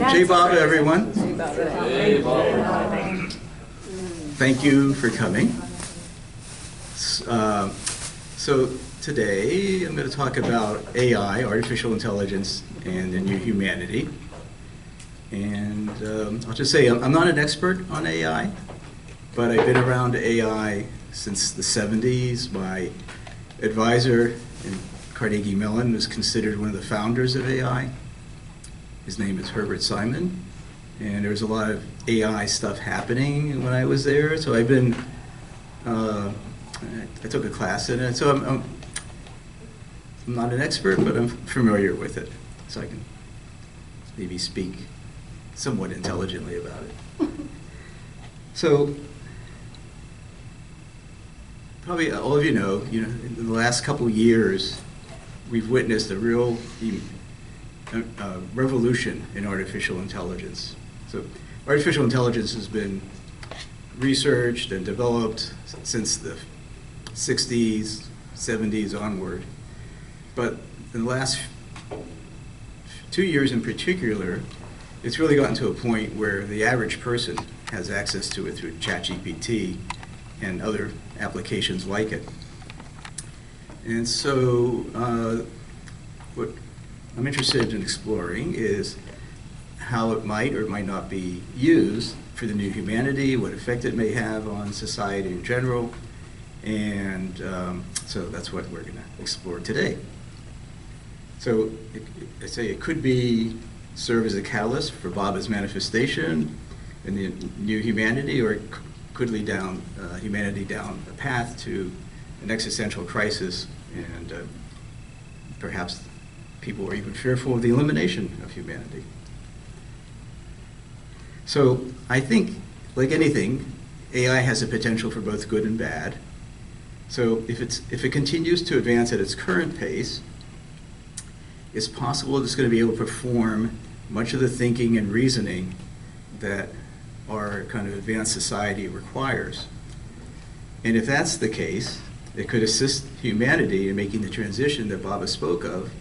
Jai Baba, everyone. Thank you for coming. So today I'm going to talk about AI, artificial intelligence, and the new humanity. And I'll just say I'm not an expert on AI, but I've been around AI since the 70s. My advisor in Carnegie Mellon was considered one of the founders of AI. His name is Herbert Simon, and there was a lot of AI stuff happening when I was there. So I've been, I took a class in it. So I'm not an expert, but I'm familiar with it, so I can maybe speak somewhat intelligently about it. So probably all of you know, in the last couple of years, we've witnessed a real revolution in artificial intelligence. So artificial intelligence has been researched and developed since the 60s, 70s onward. But in the last 2 years in particular, it's really gotten to a point where the average person has access to it through ChatGPT and other applications like it. And so what I'm interested in exploring is how it might or might not be used for the new humanity, what effect it may have on society in general, and so that's what we're going to explore today. So I say it could serve as a catalyst for Baba's manifestation in the new humanity, or it could lead humanity down a path to an existential crisis, and perhaps people are even fearful of the elimination of humanity. So I think, like anything, AI has a potential for both good and bad. So if it continues to advance at its current pace, it's possible it's going to be able to perform much of the thinking and reasoning that our kind of advanced society requires. And if that's the case, it could assist humanity in making the transition that Baba spoke of,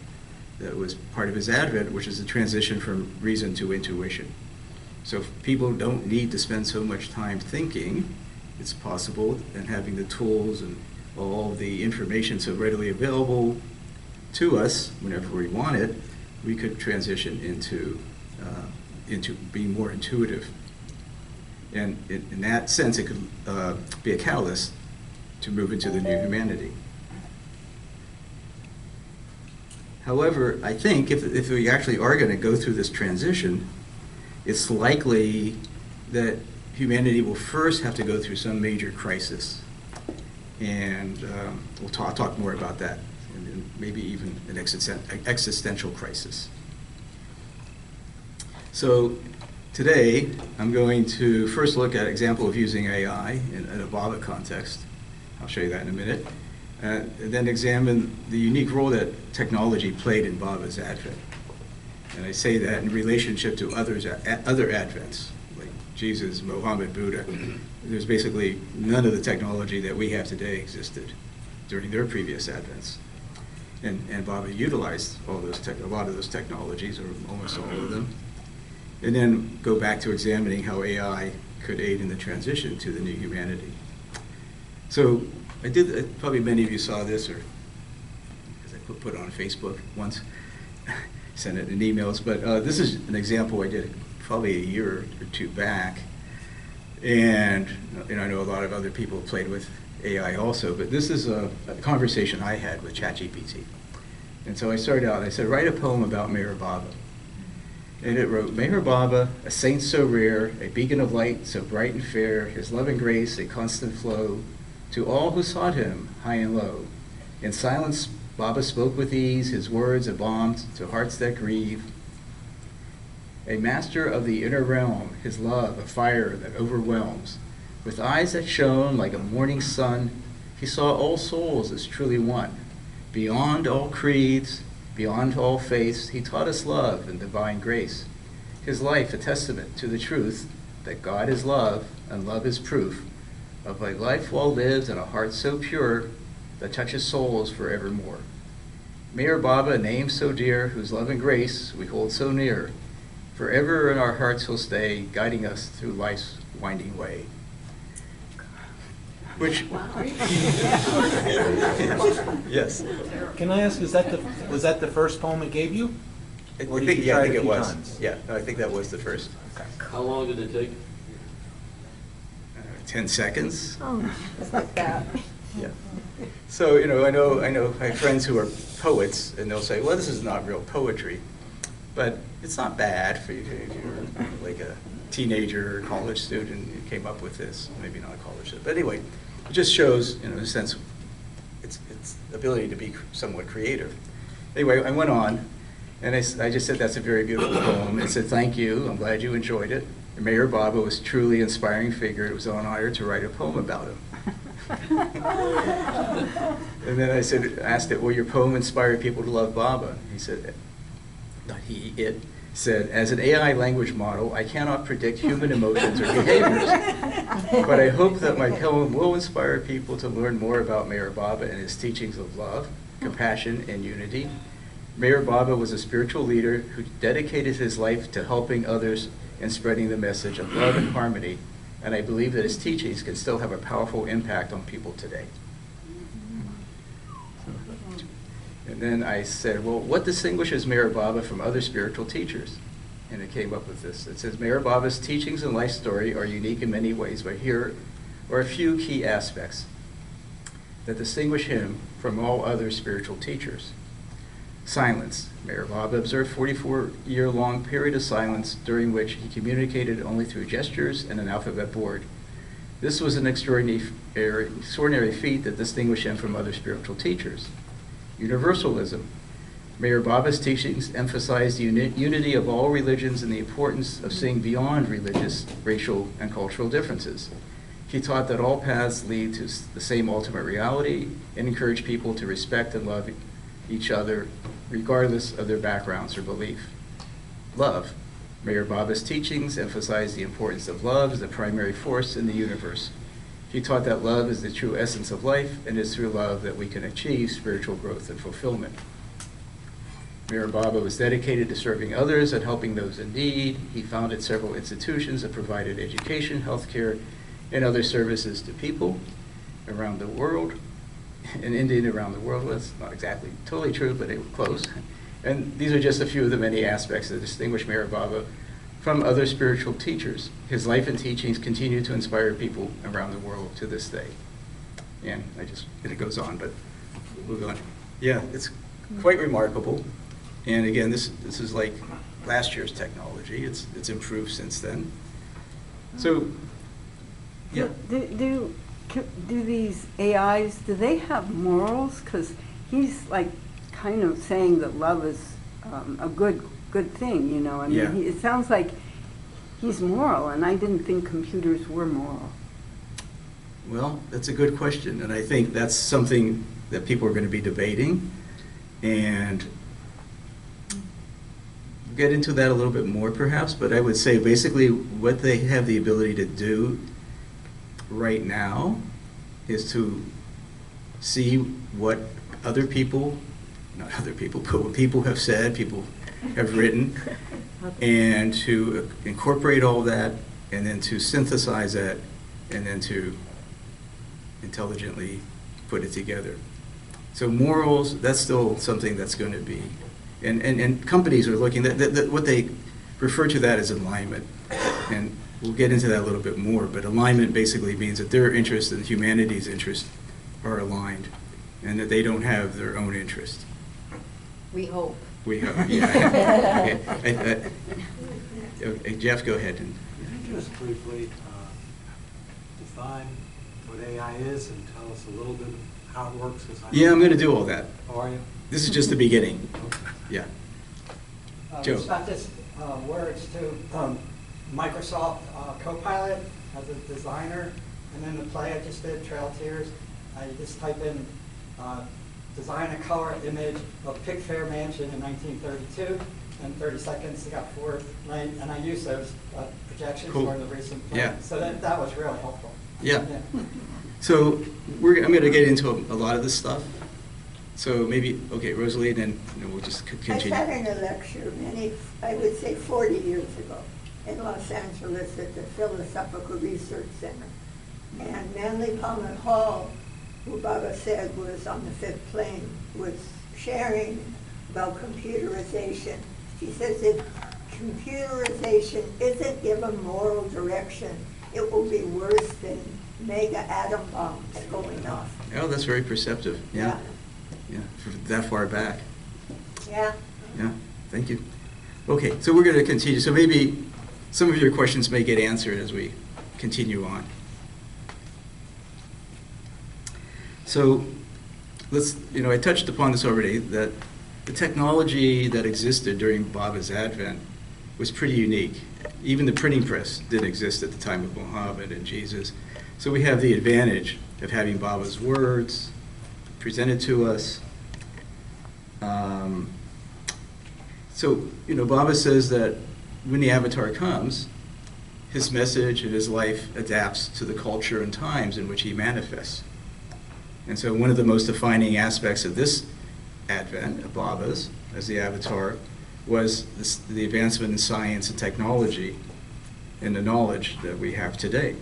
that was part of his advent, which is the transition from reason to intuition. So if people don't need to spend so much time thinking, it's possible, and having the tools and all the information so readily available to us whenever we want it, we could transition into being more intuitive. And in that sense, it could be a catalyst to move into the new humanity. However, I think if we actually are going to go through this transition, it's likely that humanity will first have to go through some major crisis. And we'll talk more about that, and maybe even an existential crisis. So today, I'm going to first look at an example of using AI in a Baba context. I'll show you that in a minute. And then examine the unique role that technology played in Baba's advent. And I say that in relationship to other advents, like Jesus, Muhammad, Buddha. There's basically none of the technology that we have today existed during their previous advents. And Baba utilized a lot of those technologies, or almost all of them. And then go back to examining how AI could aid in the transition to the new humanity. So I did, probably many of you saw this, or because I put it on Facebook once, sent it in emails, but this is an example I did probably a year or two back. And I know a lot of other people have played with AI also, but this is a conversation I had with ChatGPT. And so I started out, I said, write a poem about Meher Baba. And it wrote, Meher Baba, a saint so rare, a beacon of light so bright and fair, his love and grace a constant flow, to all who sought him, high and low. In silence, Baba spoke with ease, his words a balm to hearts that grieve. A master of the inner realm, his love a fire that overwhelms. With eyes that shone like a morning sun, he saw all souls as truly one. Beyond all creeds, beyond all faiths, he taught us love and divine grace. His life a testament to the truth that God is love and love is proof of a life well lived and a heart so pure that touches souls forevermore. Meher Baba, a name so dear, whose love and grace we hold so near. Forever in our hearts he'll stay, guiding us through life's winding way. Which, yes. Can I ask, was that the first poem it gave you? I Or did think, you yeah, try I it think a it few was. times? Yeah, no, I think that was the first. How long did it take? 10 seconds. Oh, just like that. Yeah. So, I know I have friends who are poets, and they'll say, well, this is not real poetry. But it's not bad for you if you're like a teenager or college student who came up with this. Maybe not a college student. But anyway, it just shows, in a sense, its ability to be somewhat creative. Anyway, I went on, and I just said, that's a very beautiful poem. It said, thank you. I'm glad you enjoyed it. Mayor Baba was a truly inspiring figure. It was an honor to write a poem about him. And then I asked it, will your poem inspire people to love Baba? He said, it said, as an AI language model, I cannot predict human emotions or behaviors, but I hope that my poem will inspire people to learn more about Mayor Baba and his teachings of love, compassion, and unity. Mayor Baba was a spiritual leader who dedicated his life to helping others and spreading the message of love and harmony, and I believe that his teachings can still have a powerful impact on people today. And then I said, well, what distinguishes Mayor Baba from other spiritual teachers? And it came up with this. It says, Mayor Baba's teachings and life story are unique in many ways, but here are a few key aspects that distinguish him from all other spiritual teachers. Silence. Mayor Baba observed a 44-year-long period of silence during which he communicated only through gestures and an alphabet board. This was an extraordinary feat that distinguished him from other spiritual teachers. Universalism. Mayor Baba's teachings emphasized the unity of all religions and the importance of seeing beyond religious, racial, and cultural differences. He taught that all paths lead to the same ultimate reality and encouraged people to respect and love each other regardless of their backgrounds or belief. Love. Mayor Baba's teachings emphasized the importance of love as the primary force in the universe. He taught that love is the true essence of life, and it's through love that we can achieve spiritual growth and fulfillment. Mayor Baba was dedicated to serving others and helping those in need. He founded several institutions that provided education, healthcare, and other services to people around the world. In India and around the world. Well, that's not exactly totally true, but it was close. And these are just a few of the many aspects that distinguish Mayor Baba from other spiritual teachers. His life and teachings continue to inspire people around the world to this day. And it goes on, but we'll move on. Yeah, it's quite remarkable. And again, this is like last year's technology. It's improved since then. So, yeah. Do these AIs, do they have morals? Because he's like kind of saying that love is a good thing, I mean, Yeah. it sounds like he's moral, and I didn't think computers were moral. Well, that's a good question, and I think that's something that people are going to be debating, and we'll get into that a little bit more perhaps, but I would say basically what they have the ability to do right now is to see what other people, not other people, but what people have said, people have written, and to incorporate all that, and then to synthesize that, and then to intelligently put it together. So morals, that's still something that's going to be, and companies are looking, that what they refer to that as alignment, and we'll get into that a little bit more, but alignment basically means that their interests and humanity's interests are aligned, and that they don't have their own interest. We hope. We hope, yeah. Okay, Jeff, go ahead. Can you just briefly define what AI is and tell us a little bit of how it works? Yeah, I'm going to do all that. How are you? This is just the beginning. Yeah. Joe. It's not just words too. Microsoft Copilot as a designer, and then the play I just did, Trail of Tears, I just type in design a color image of Pickfair Mansion in 1932, and 30 seconds, I got 4, and I use those projections Cool. for the recent play. Yeah. So that was really helpful. Yeah. So I'm going to get into a lot of this stuff, So maybe, okay, Rosalie, and then we'll just I continue. sat in a lecture I would say 40 years ago, in Los Angeles at the Philosophical Research Center. And Manly Palmer Hall, who Baba said was on the fifth plane, was sharing about computerization. She says if computerization isn't given moral direction, it will be worse than mega atom bombs going off. Oh, that's very perceptive. Yeah. Yeah, that far back. Yeah. Yeah, thank you. Okay, so we're going to continue. So maybe some of your questions may get answered as we continue on. So let's, I touched upon this already, that the technology that existed during Baba's advent was pretty unique. Even the printing press didn't exist at the time of Muhammad and Jesus. So we have the advantage of having Baba's words presented to us. Baba says that when the avatar comes, his message and his life adapts to the culture and times in which he manifests. And so one of the most defining aspects of this advent of Baba's as the avatar was the advancement in science and technology and the knowledge that we have today.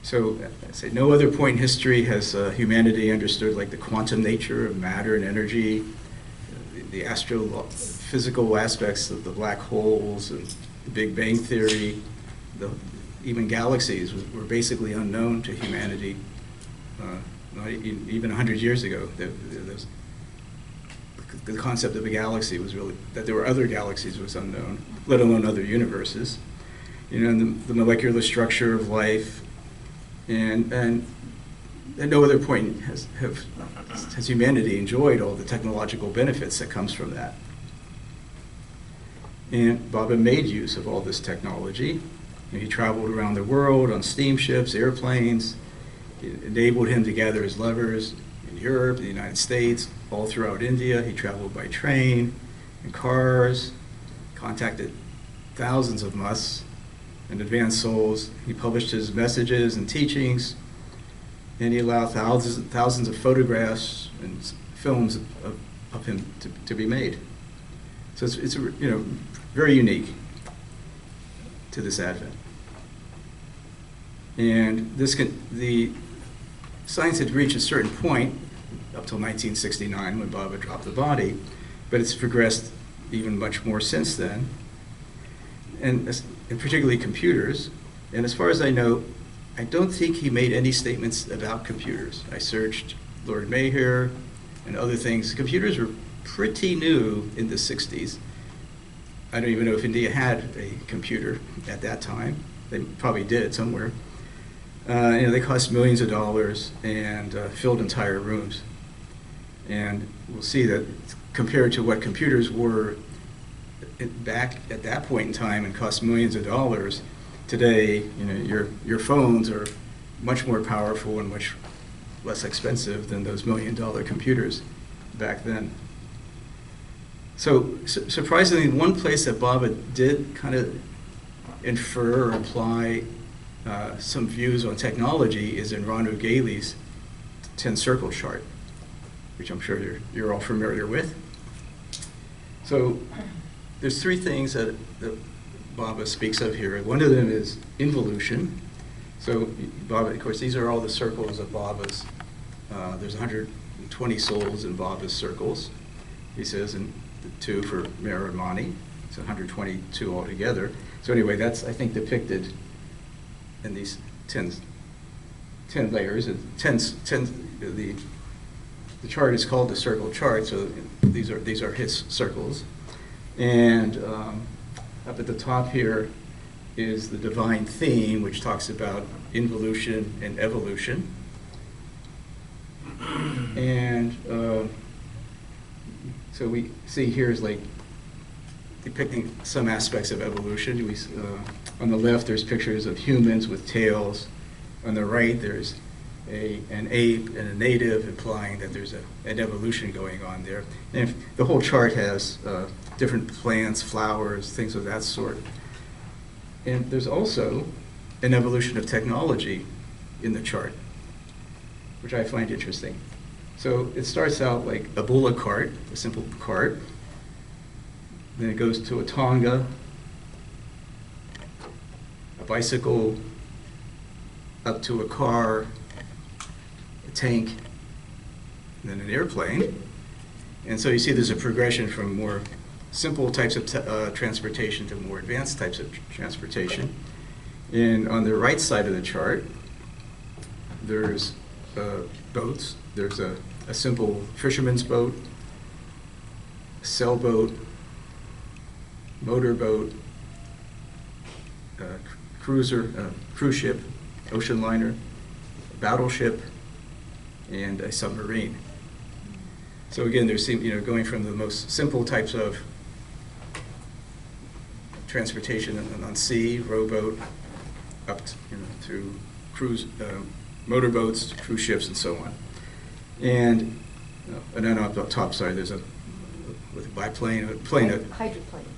So, I say no other point in history has humanity understood like the quantum nature of matter and energy, the astrophysical aspects of the black holes and the Big Bang Theory. Even galaxies were basically unknown to humanity not even 100 years ago. The concept of a galaxy was really, that there were other galaxies was unknown, let alone other universes. And the molecular structure of life, and at no other point has humanity enjoyed all the technological benefits that comes from that. And Baba made use of all this technology. He traveled around the world on steamships, airplanes. It enabled him to gather his lovers in Europe, the United States, all throughout India. He traveled by train, in cars, contacted thousands of musts and advanced souls. He published his messages and teachings, and he allowed thousands of photographs and films of him to be made. So it's very unique to this advent. And the science had reached a certain point up till 1969 when Baba dropped the body, but it's progressed even much more since then, and particularly computers. And as far as I know, I don't think he made any statements about computers. I searched Lord Mayher and other things. Computers were pretty new in the 60s. I don't even know if India had a computer at that time. They probably did somewhere. They cost millions of dollars and filled entire rooms. And we'll see that compared to what computers were back at that point in time and cost millions of dollars, today, your phones are much more powerful and much less expensive than those $1 million computers back then. So surprisingly, one place that Baba did kind of infer or imply some views on technology is in Ranu Gailey's 10-circle chart, which I'm sure you're all familiar with. So there's three things that Baba speaks of here. One of them is involution. So Baba, of course, these are all the circles of Baba's. There's 120 souls in Baba's circles, he says, and the 2 for Mera and Mani. It's 122 altogether. So anyway, that's, I think, depicted in these 10 layers. The chart is called the circle chart, so these are his circles. And up at the top here is the divine theme, which talks about involution and evolution. And so we see here is like depicting some aspects of evolution. On the left, there's pictures of humans with tails. On the right, there's an ape and a native, implying that there's an evolution going on there. And the whole chart has different plants, flowers, things of that sort. And there's also an evolution of technology in the chart, which I find interesting. So it starts out like a bullock cart, a simple cart. Then it goes to a tonga, a bicycle, up to a car, a tank, and then an airplane. And so you see there's a progression from more simple types of transportation to more advanced types of transportation. And on the right side of the chart, there's boats. There's a simple fisherman's boat, sailboat, motorboat, cruise ship, ocean liner, battleship, and a submarine. So again, there's going from the most simple types of transportation on sea, rowboat, up to, through cruise motorboats, cruise ships, and so on. And then on the top side, there's a biplane,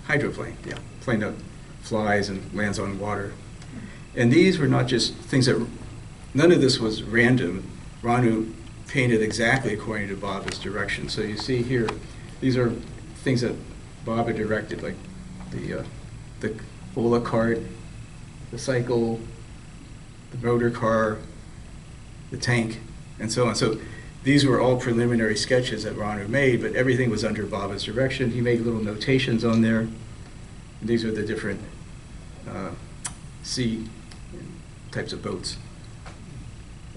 hydroplane, yeah, plane that flies and lands on water. And these were not just things that, none of this was random. Ranu painted exactly according to Baba's direction. So you see here, these are things that Baba directed, like the Ola cart, the cycle, the motor car, the tank, and so on. So these were all preliminary sketches that Ranu made, but everything was under Baba's direction. He made little notations on there. These are the different sea types of boats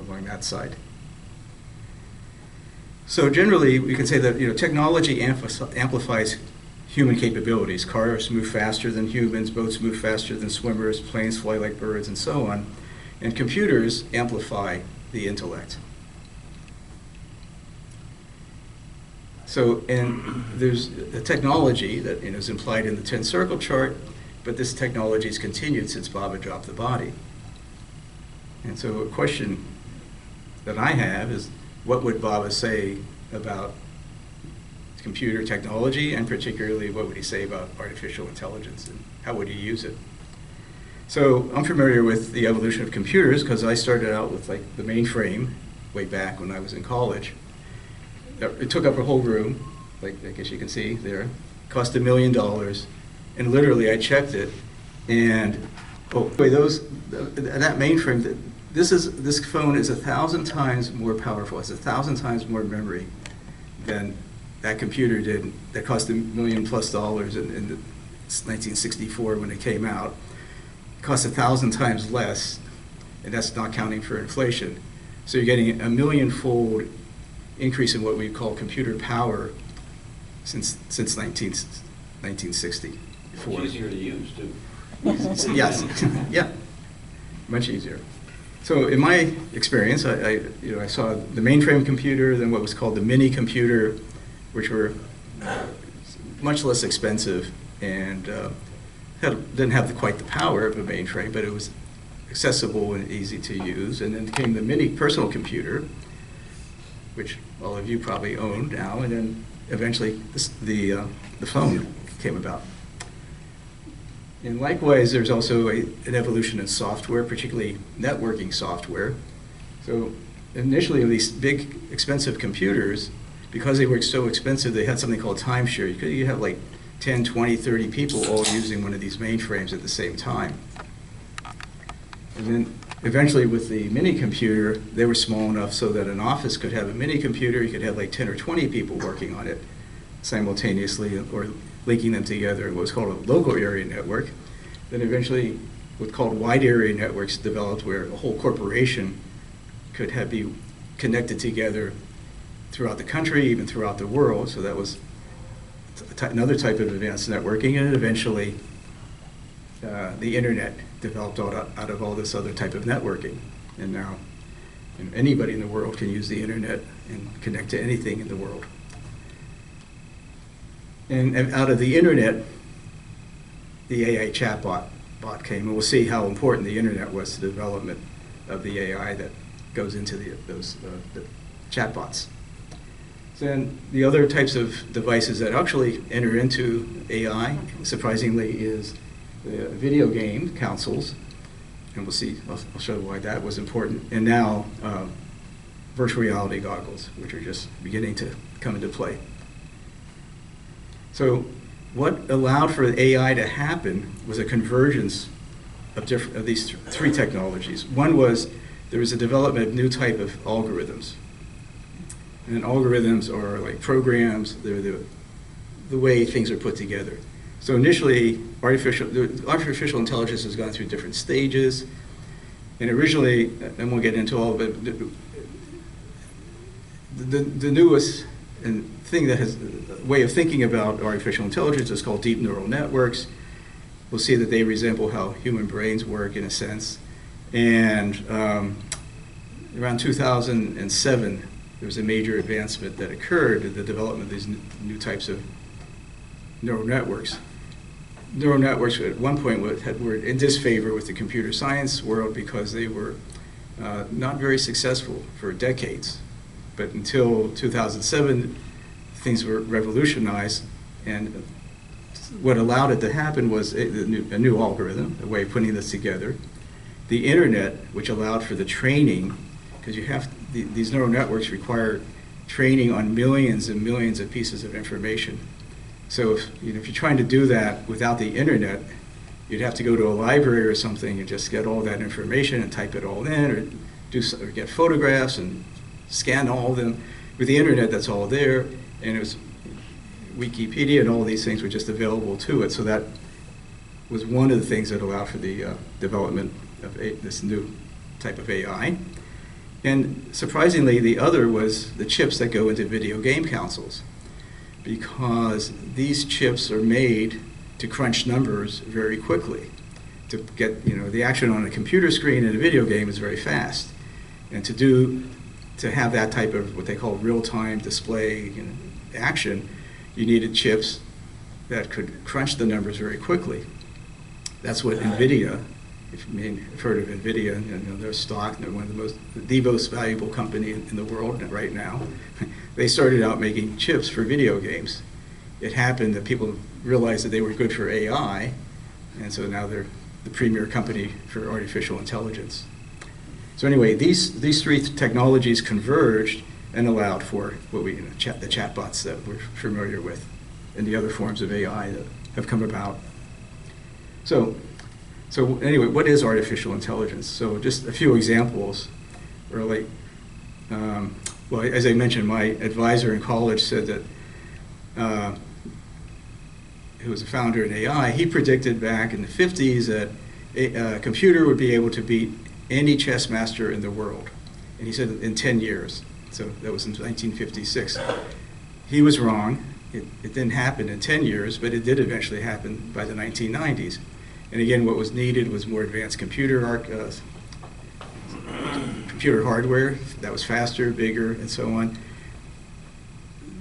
along that side. So generally, we can say that technology amplifies human capabilities. Cars move faster than humans, boats move faster than swimmers, planes fly like birds, and so on. And computers amplify the intellect. So, and there's a technology that is implied in the 10 circle chart, but this technology has continued since Baba dropped the body. And so a question that I have is, what would Baba say about computer technology, and particularly what would he say about artificial intelligence, and how would he use it? So I'm familiar with the evolution of computers because I started out with like the mainframe way back when I was in college. It took up a whole room, like I guess you can see there. Cost $1 million, and literally I checked it, and that mainframe, this phone is 1,000 times more powerful. It's 1,000 times more memory than that computer did. That cost $1 million+ in 1964 when it came out. It cost 1,000 times less, and that's not counting for inflation. So you're getting a 1,000,000-fold increase in what we call computer power since 1964. It's easier to use too. Yes, yeah, much easier. So in my experience, I saw the mainframe computer, then what was called the mini computer, which were much less expensive and didn't have quite the power of a mainframe, but it was accessible and easy to use. And then came the mini personal computer, which all of you probably own now, and then eventually the phone came about. And likewise, there's also an evolution in software, particularly networking software. So initially, these big, expensive computers, because they were so expensive, they had something called timeshare. You have like 10, 20, 30 people all using one of these mainframes at the same time. And then eventually with the mini computer, they were small enough so that an office could have a mini computer. You could have like 10 or 20 people working on it simultaneously or linking them together in what was called a local area network. Then eventually what's called wide area networks developed, where a whole corporation could be connected together throughout the country, even throughout the world. So that was another type of advanced networking. And eventually the internet developed out of all this other type of networking. And now anybody in the world can use the internet and connect to anything in the world. And out of the internet, the AI chatbot came, and we'll see how important the internet was to the development of the AI that goes into the chatbots. Then the other types of devices that actually enter into AI, surprisingly, is the video game consoles, and we'll see. I'll show why that was important. And now virtual reality goggles, which are just beginning to come into play. So what allowed for AI to happen was a convergence of these three technologies. One was there was a development of new type of algorithms. And algorithms are like programs, they're the way things are put together. So initially, artificial intelligence has gone through different stages. And originally, I won't get into all of it, the newest thing that has a way of thinking about artificial intelligence is called deep neural networks. We'll see that they resemble how human brains work in a sense. And around 2007, there was a major advancement that occurred in the development of these new types of neural networks. Neural networks at one point were in disfavor with the computer science world because they were not very successful for decades. But until 2007, things were revolutionized, and what allowed it to happen was a new algorithm, a way of putting this together. The internet, which allowed for the training, because these neural networks require training on millions and millions of pieces of information. So if you're trying to do that without the internet, you'd have to go to a library or something and just get all that information and type it all in, or get photographs and scan all of them. With the internet, that's all there, and it was Wikipedia and all these things were just available to it. So that was one of the things that allowed for the development of this new type of AI. And surprisingly, the other was the chips that go into video game consoles, because these chips are made to crunch numbers very quickly. To get the action on a computer screen in a video game is very fast, and to have that type of what they call real-time display action, you needed chips that could crunch the numbers very quickly. That's what NVIDIA, if you've heard of NVIDIA, their stock, they're one of the most valuable company in the world right now. They started out making chips for video games. It happened that people realized that they were good for AI, and so now they're the premier company for artificial intelligence. So anyway, these three technologies converged and allowed for what the chatbots that we're familiar with, and the other forms of AI that have come about. So anyway, what is artificial intelligence? So just a few examples are like, well, as I mentioned, my advisor in college said that, who was a founder in AI, he predicted back in the 50s that a computer would be able to beat any chess master in the world. And he said in 10 years. So that was in 1956. He was wrong. It didn't happen in 10 years, but it did eventually happen by the 1990s. And again, what was needed was more advanced computer hardware that was faster, bigger, and so on.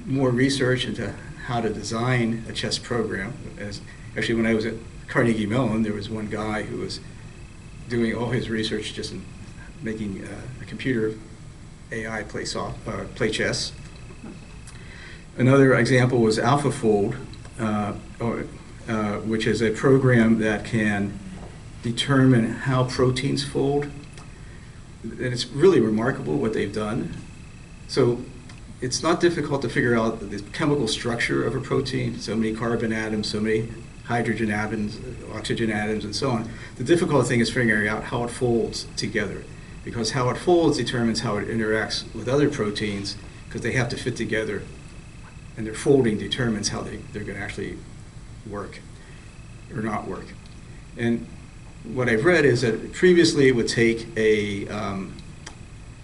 More research into how to design a chess program. Actually, when I was at Carnegie Mellon, there was one guy who was doing all his research just in making a computer AI play chess. Another example was AlphaFold, which is a program that can determine how proteins fold. And it's really remarkable what they've done. So it's not difficult to figure out the chemical structure of a protein, so many carbon atoms, so many hydrogen atoms, oxygen atoms, and so on. The difficult thing is figuring out how it folds together, because how it folds determines how it interacts with other proteins, because they have to fit together, and their folding determines how they're going to actually work or not work. And what I've read is that previously it would take a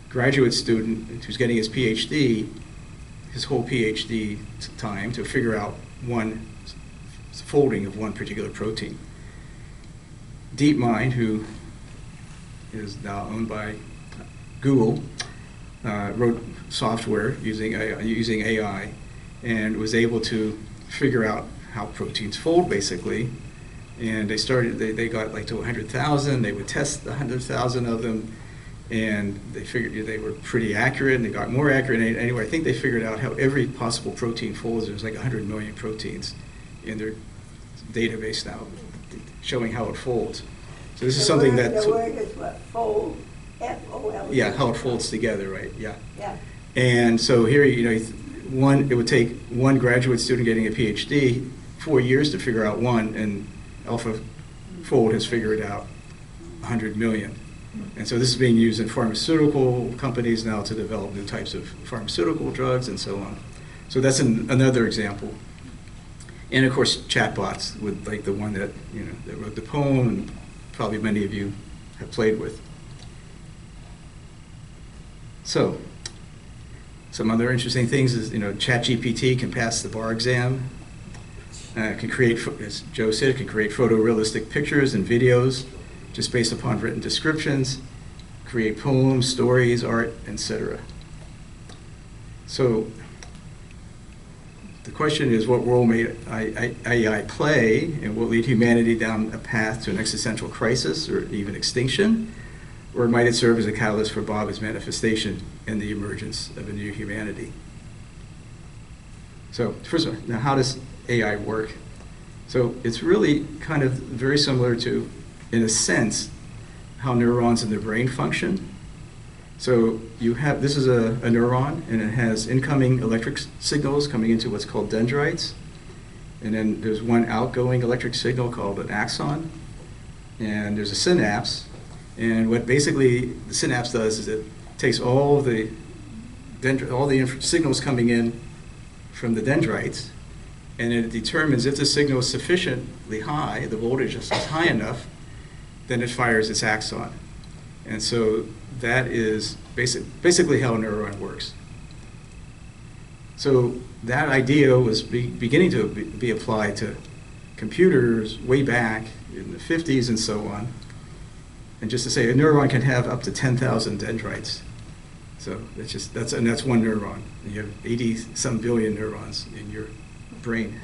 graduate student who's getting his PhD, his whole PhD time, to figure out one folding of one particular protein. DeepMind, who is now owned by Google, wrote software using AI and was able to figure out how proteins fold, basically. And they got like to 100,000. They would test 100,000 of them, and they figured they were pretty accurate, and they got more accurate. Anyway, I think they figured out how every possible protein folds. There's like 100 million proteins in their database now, showing how it folds. So this is something that... The word is what? Fold? F-O-L-D. Yeah, how it folds together, right, yeah. Yeah. And so here, it would take one graduate student getting a PhD 4 years to figure out one, and AlphaFold has figured out 100 million. And so this is being used in pharmaceutical companies now to develop new types of pharmaceutical drugs and so on. So that's another example. And of course, chatbots, with like the one that that wrote the poem, and probably many of you have played with. So, some other interesting things is, ChatGPT can pass the bar exam, can create, as Joe said, can create photorealistic pictures and videos just based upon written descriptions, create poems, stories, art, etc. So, the question is, what role may AI play, and will it lead humanity down a path to an existential crisis or even extinction? Or might it serve as a catalyst for Bob's manifestation and the emergence of a new humanity? So first of all, now how does AI work? So it's really kind of very similar to, in a sense, how neurons in the brain function. So this is a neuron, and it has incoming electric signals coming into what's called dendrites. And then there's one outgoing electric signal called an axon. And there's a synapse. And what basically the synapse does is it takes all the signals coming in from the dendrites, and it determines if the signal is sufficiently high, the voltage is high enough, then it fires its axon. And so that is basically how a neuron works. So that idea was beginning to be applied to computers way back in the 50s and so on. And just to say, a neuron can have up to 10,000 dendrites. So that's one neuron. And you have 80-some billion neurons in your brain.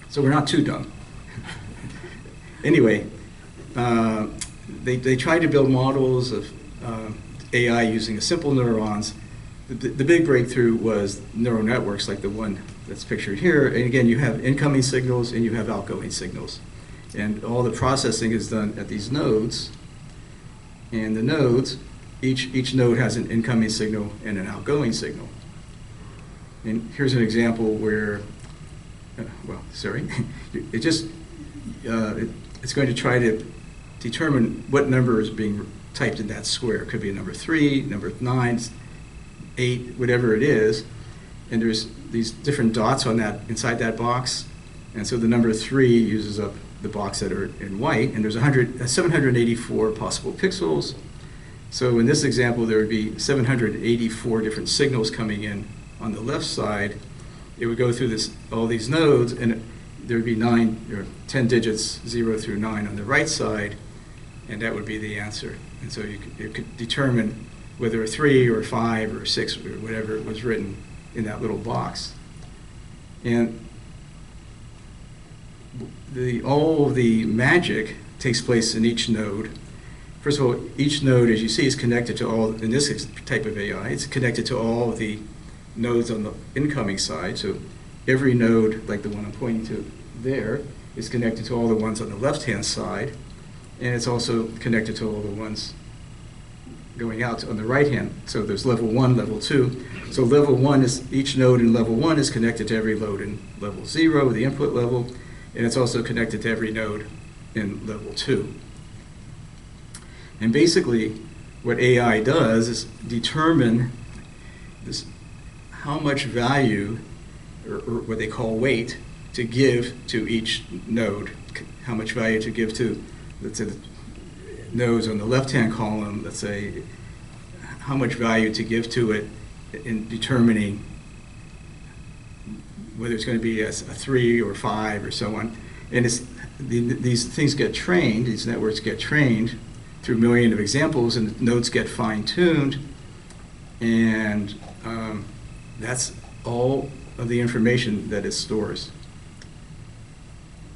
So we're not too dumb. Anyway, they tried to build models of AI using simple neurons. The big breakthrough was neural networks like the one that's pictured here. And again, you have incoming signals and you have outgoing signals. And all the processing is done at these nodes. And the nodes, each node has an incoming signal and an outgoing signal. And here's an example where, it's going to try to determine what number is being typed in that square. It could be a number 3, number 9, 8, whatever it is. And there's these different dots on inside that box. And so the number 3 uses up the box that are in white, and there's 784 possible pixels. So in this example, there would be 784 different signals coming in on the left side. It would go through all these nodes, and there would be 10 digits, 0 through 9 on the right side, and that would be the answer. And so you could determine whether a 3 or a 5 or a 6 or whatever was written in that little box. And all of the magic takes place in each node. First of all, each node, as you see, is connected to in this type of AI, it's connected to all of the nodes on the incoming side. So every node, like the one I'm pointing to there, is connected to all the ones on the left-hand side, and it's also connected to all the ones going out on the right-hand. So there's level 1, level 2. So level 1 is, each node in level 1 is connected to every node in level 0, the input level, and it's also connected to every node in level 2. And basically, what AI does is determine how much value, or what they call weight, to give to each node. How much value to give to, let's say, the nodes on the left-hand column, let's say, how much value to give to it in determining whether it's going to be a 3 or 5 or so on. And these things get trained, these networks get trained through millions of examples, and the nodes get fine-tuned, and that's all of the information that it stores.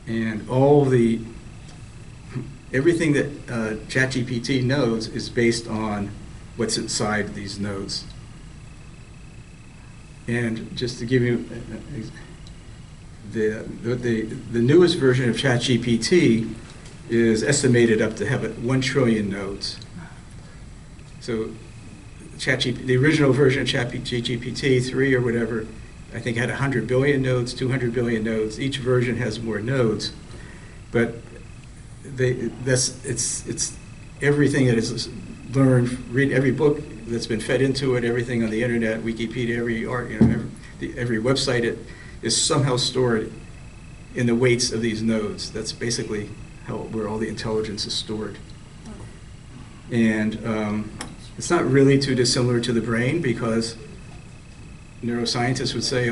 And everything that ChatGPT knows is based on what's inside these nodes. And just to give you the newest version of ChatGPT is estimated up to have 1 trillion nodes. So the original version of ChatGPT 3 or whatever, I think had 100 billion nodes, 200 billion nodes. Each version has more nodes, but it's everything that is learned. Read every book that's been fed into it, everything on the internet, Wikipedia, every art, every website, it is somehow stored in the weights of these nodes. That's basically where all the intelligence is stored. And it's not really too dissimilar to the brain, because neuroscientists would say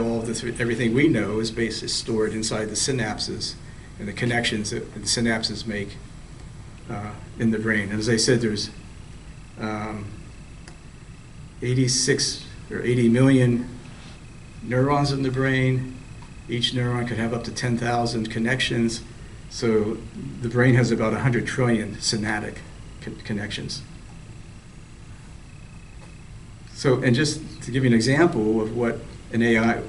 everything we know is stored inside the synapses and the connections that the synapses make in the brain. And as I said, there's 86 or 80 million neurons in the brain. Each neuron could have up to 10,000 connections. So the brain has about 100 trillion synaptic connections. So, and just to give you an example of what an AI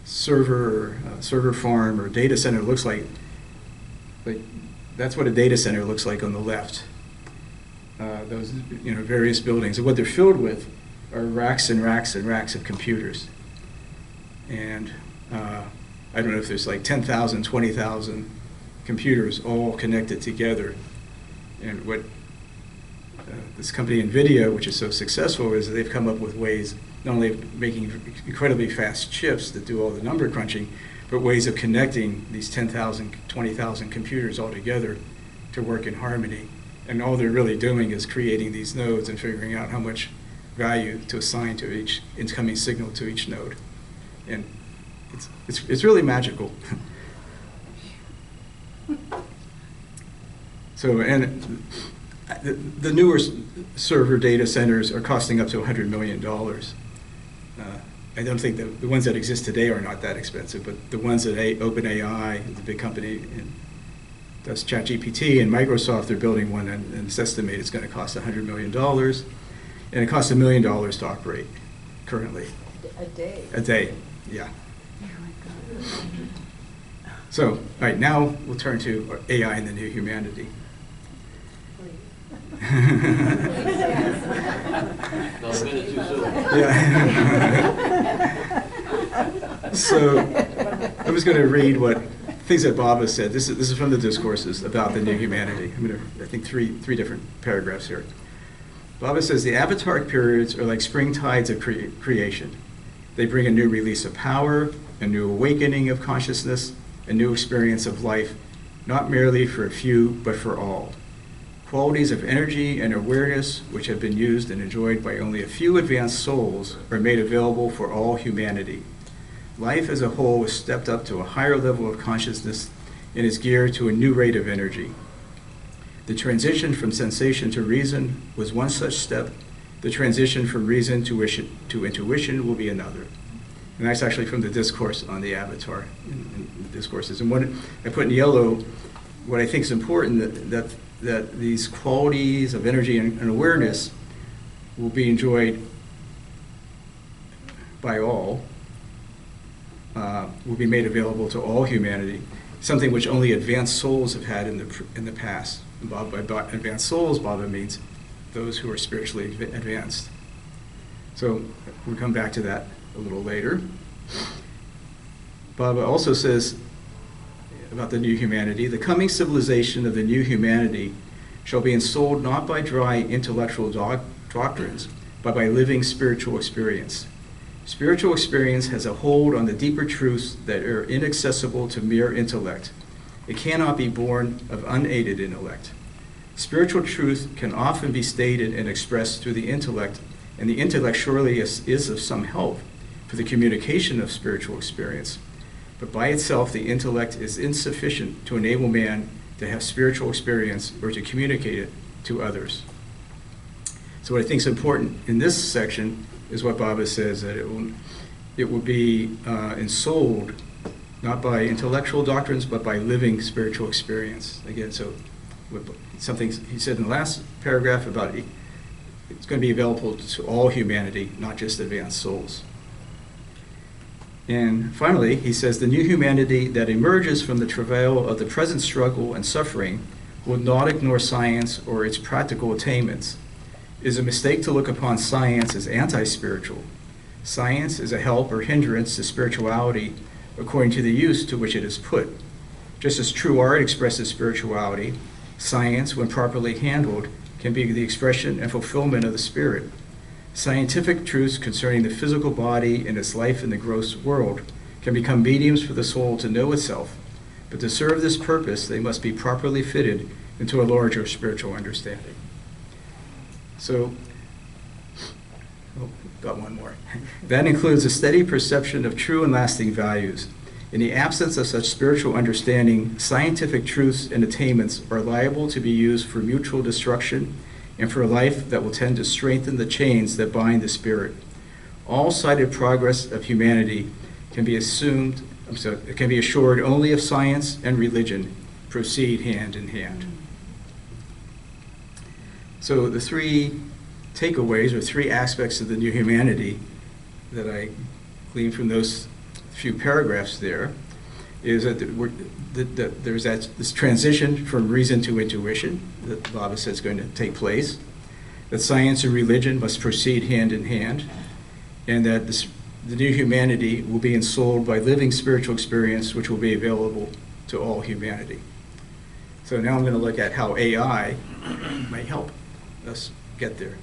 server farm or data center looks like that's what a data center looks like on the left. Those various buildings, and what they're filled with are racks and racks and racks of computers. And I don't know if there's like 10,000, 20,000 computers all connected together. And what this company NVIDIA, which is so successful, is that they've come up with ways not only of making incredibly fast chips that do all the number crunching, but ways of connecting these 10,000, 20,000 computers all together to work in harmony. And all they're really doing is creating these nodes and figuring out how much value to assign to each incoming signal to each node. And it's really magical. So, and the newer server data centers are costing up to $100 million. I don't think the ones that exist today are not that expensive, but the ones that OpenAI, the big company, does ChatGPT, and Microsoft, they're building one, and it's estimated it's going to cost $100 million. And it costs $1 million to operate currently. A day. A day, yeah. So, all right, now we'll turn to AI and the new humanity. Not a minute too soon. Yeah. So I'm just going to read things that Bob has said. This is from the discourses about the new humanity. I'm going to, I think, three different paragraphs here. Bob says the avatar periods are like spring tides of creation. They bring a new release of power, a new awakening of consciousness, a new experience of life, not merely for a few, but for all. Qualities of energy and awareness, which have been used and enjoyed by only a few advanced souls, are made available for all humanity. Life as a whole is stepped up to a higher level of consciousness and is geared to a new rate of energy. The transition from sensation to reason was one such step. The transition from reason to intuition will be another. And that's actually from the discourse on the avatar in the discourses. And what I put in yellow, what I think is important, that these qualities of energy and awareness will be enjoyed by all, will be made available to all humanity, something which only advanced souls have had in the past. And by advanced souls, Baba means those who are spiritually advanced. So we'll come back to that a little later. Baba also says about the new humanity, the coming civilization of the new humanity shall be ensouled not by dry intellectual doctrines, but by living spiritual experience. Spiritual experience has a hold on the deeper truths that are inaccessible to mere intellect. It cannot be born of unaided intellect. Spiritual truth can often be stated and expressed through the intellect, and the intellect surely is of some help for the communication of spiritual experience. But by itself, the intellect is insufficient to enable man to have spiritual experience or to communicate it to others. So what I think is important in this section is what Baba says, that it will be ensouled not by intellectual doctrines, but by living spiritual experience. Again, so something he said in the last paragraph about it's going to be available to all humanity, not just advanced souls. And finally, he says, the new humanity that emerges from the travail of the present struggle and suffering will not ignore science or its practical attainments. It is a mistake to look upon science as anti-spiritual. Science is a help or hindrance to spirituality according to the use to which it is put. Just as true art expresses spirituality, science, when properly handled, can be the expression and fulfillment of the spirit. Scientific truths concerning the physical body and its life in the gross world can become mediums for the soul to know itself, but to serve this purpose, they must be properly fitted into a larger spiritual understanding. So, got one more. That includes a steady perception of true and lasting values. In the absence of such spiritual understanding, scientific truths and attainments are liable to be used for mutual destruction and for a life that will tend to strengthen the chains that bind the spirit. All sighted progress of humanity can be assured only if science and religion proceed hand in hand. So the three takeaways or three aspects of the new humanity that I gleaned from those few paragraphs there is that there's this transition from reason to intuition that Baba said is going to take place, that science and religion must proceed hand in hand, and that the new humanity will be ensouled by living spiritual experience which will be available to all humanity. So now I'm going to look at how AI might help us get there.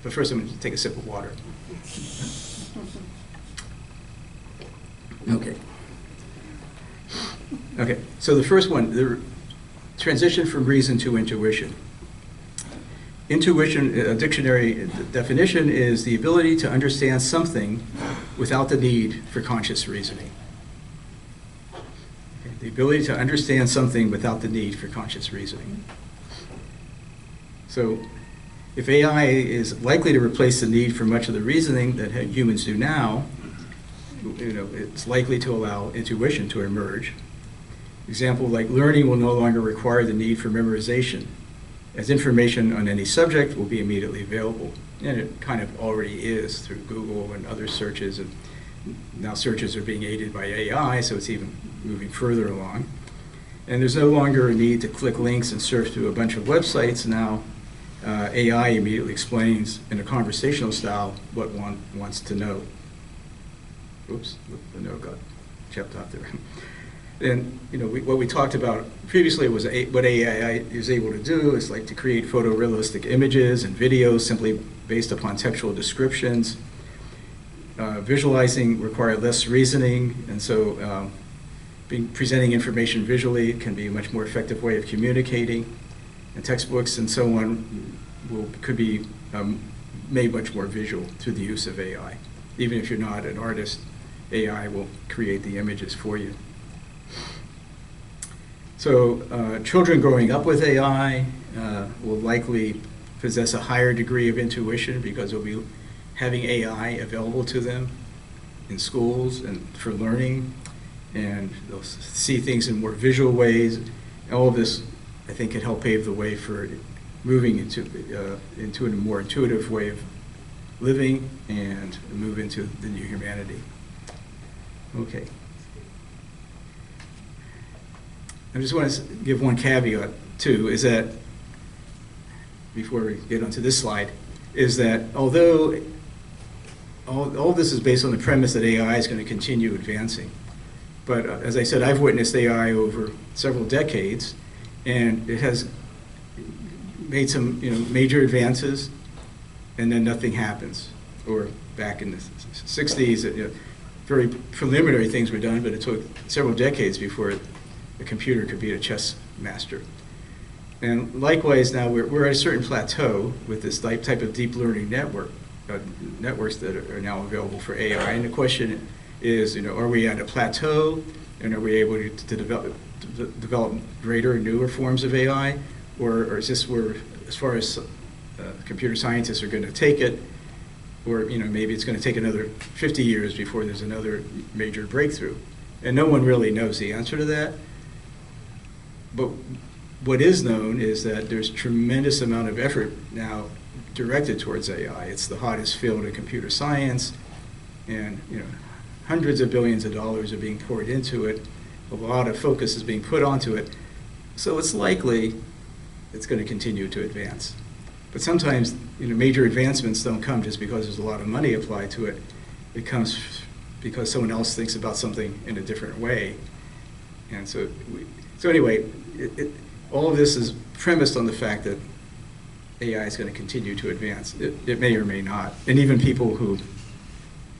But first I'm going to take a sip of water. Okay, so the first one, the transition from reason to intuition. Intuition, a dictionary definition, is the ability to understand something without the need for conscious reasoning. Okay, the ability to understand something without the need for conscious reasoning. So if AI is likely to replace the need for much of the reasoning that humans do now, it's likely to allow intuition to emerge. Example, like learning will no longer require the need for memorization, as information on any subject will be immediately available. And it kind of already is through Google and other searches, and now searches are being aided by AI, so it's even moving further along. And there's no longer a need to click links and surf through a bunch of websites. Now AI immediately explains in a conversational style what one wants to know. Oops, the note got chopped off there. And what we talked about previously was what AI is able to do is like to create photorealistic images and videos simply based upon textual descriptions. Visualizing require less reasoning, and so presenting information visually can be a much more effective way of communicating. And textbooks and so on could be made much more visual through the use of AI. Even if you're not an artist, AI will create the images for you. So children growing up with AI will likely possess a higher degree of intuition because they'll be having AI available to them in schools and for learning, and they'll see things in more visual ways. All of this, I think, can help pave the way for moving into a more intuitive way of living and move into the new humanity. Okay. I just want to give one caveat, too, is that, before we get onto this slide, is that although all of this is based on the premise that AI is going to continue advancing, but as I said, I've witnessed AI over several decades, and it has made some major advances, and then nothing happens. Or back in the 60s, very preliminary things were done, but it took several decades before a computer could beat a chess master. And likewise, now we're at a certain plateau with this type of deep learning networks that are now available for AI. And the question is, are we at a plateau, and are we able to develop greater and newer forms of AI, or is this where, as far as computer scientists are going to take it, or maybe it's going to take another 50 years before there's another major breakthrough? And no one really knows the answer to that. But what is known is that there's tremendous amount of effort now directed towards AI. It's the hottest field in computer science, and hundreds of billions of dollars are being poured into it. a lot of focus is being put onto it. So it's likely it's going to continue to advance. But sometimes, major advancements don't come just because there's a lot of money applied to it. It comes because someone else thinks about something in a different way. And so anyway, all of this is premised on the fact that AI is going to continue to advance. It may or may not. And even people who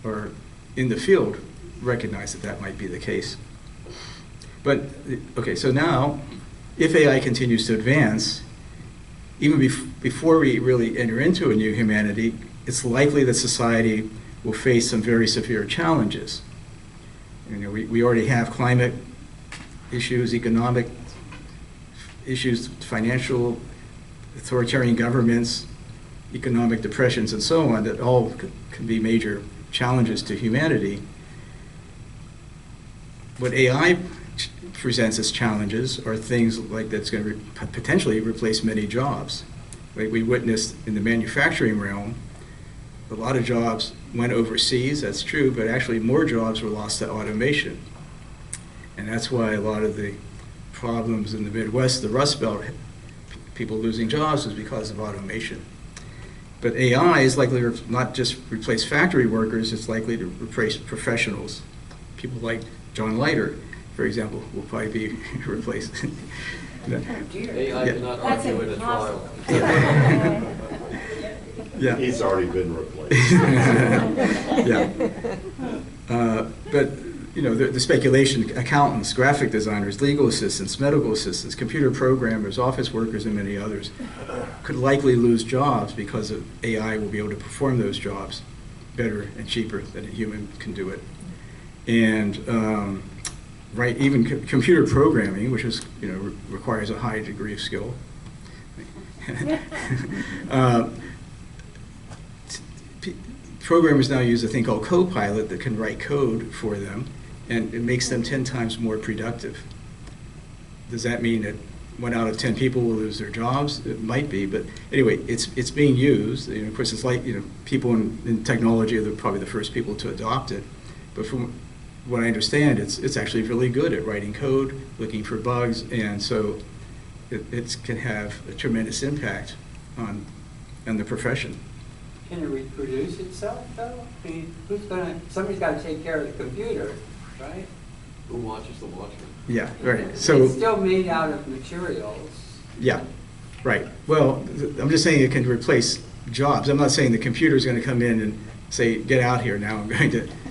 are in the field recognize that that might be the case. But, okay, so now, if AI continues to advance, even before we really enter into a new humanity, it's likely that society will face some very severe challenges. We already have climate issues, economic issues, financial, authoritarian governments, economic depressions, and so on, that all can be major challenges to humanity. What AI presents as challenges are things like that's going to potentially replace many jobs. Like we witnessed in the manufacturing realm, a lot of jobs went overseas, that's true, but actually more jobs were lost to automation. And that's why a lot of the problems in the Midwest, the Rust Belt, people losing jobs was because of automation. But AI is likely to not just replace factory workers, it's likely to replace professionals. People like John Leiter, for example, will probably be replaced. AI cannot argue in a trial. Yeah. He's already been replaced. Yeah. But the speculation, accountants, graphic designers, legal assistants, medical assistants, computer programmers, office workers, and many others could likely lose jobs because of AI will be able to perform those jobs better and cheaper than a human can do it. And even computer programming, which is requires a high degree of skill. Programmers now use a thing called Copilot that can write code for them, and it makes them 10 times more productive. Does that mean that 1 out of 10 people will lose their jobs? It might be, but anyway, it's being used. Of course, it's like people in technology are probably the first people to adopt it. But from what I understand, it's actually really good at writing code, looking for bugs, and so it can have a tremendous impact on the profession. Can it reproduce itself, though? I mean, somebody's got to take care of the computer, right? Who watches the watchman? Yeah, right. So it's still made out of materials. Yeah, right. Well, I'm just saying it can replace jobs. I'm not saying the computer is going to come in and say, "Get out here now.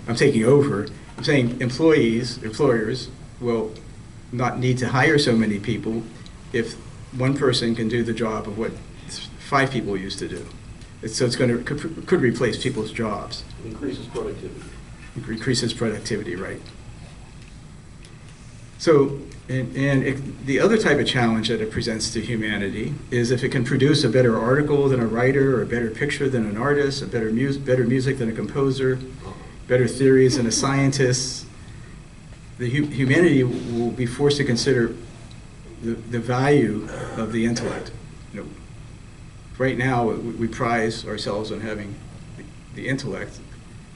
I'm taking over." I'm saying employers will not need to hire so many people if one person can do the job of what 5 people used to do. So it's going to could replace people's jobs. It increases productivity. Increases productivity, right? So, the other type of challenge that it presents to humanity is if it can produce a better article than a writer, or a better picture than an artist, better music than a composer, better theories than a scientist, humanity will be forced to consider the value of the intellect. Right now, we prize ourselves on having the intellect.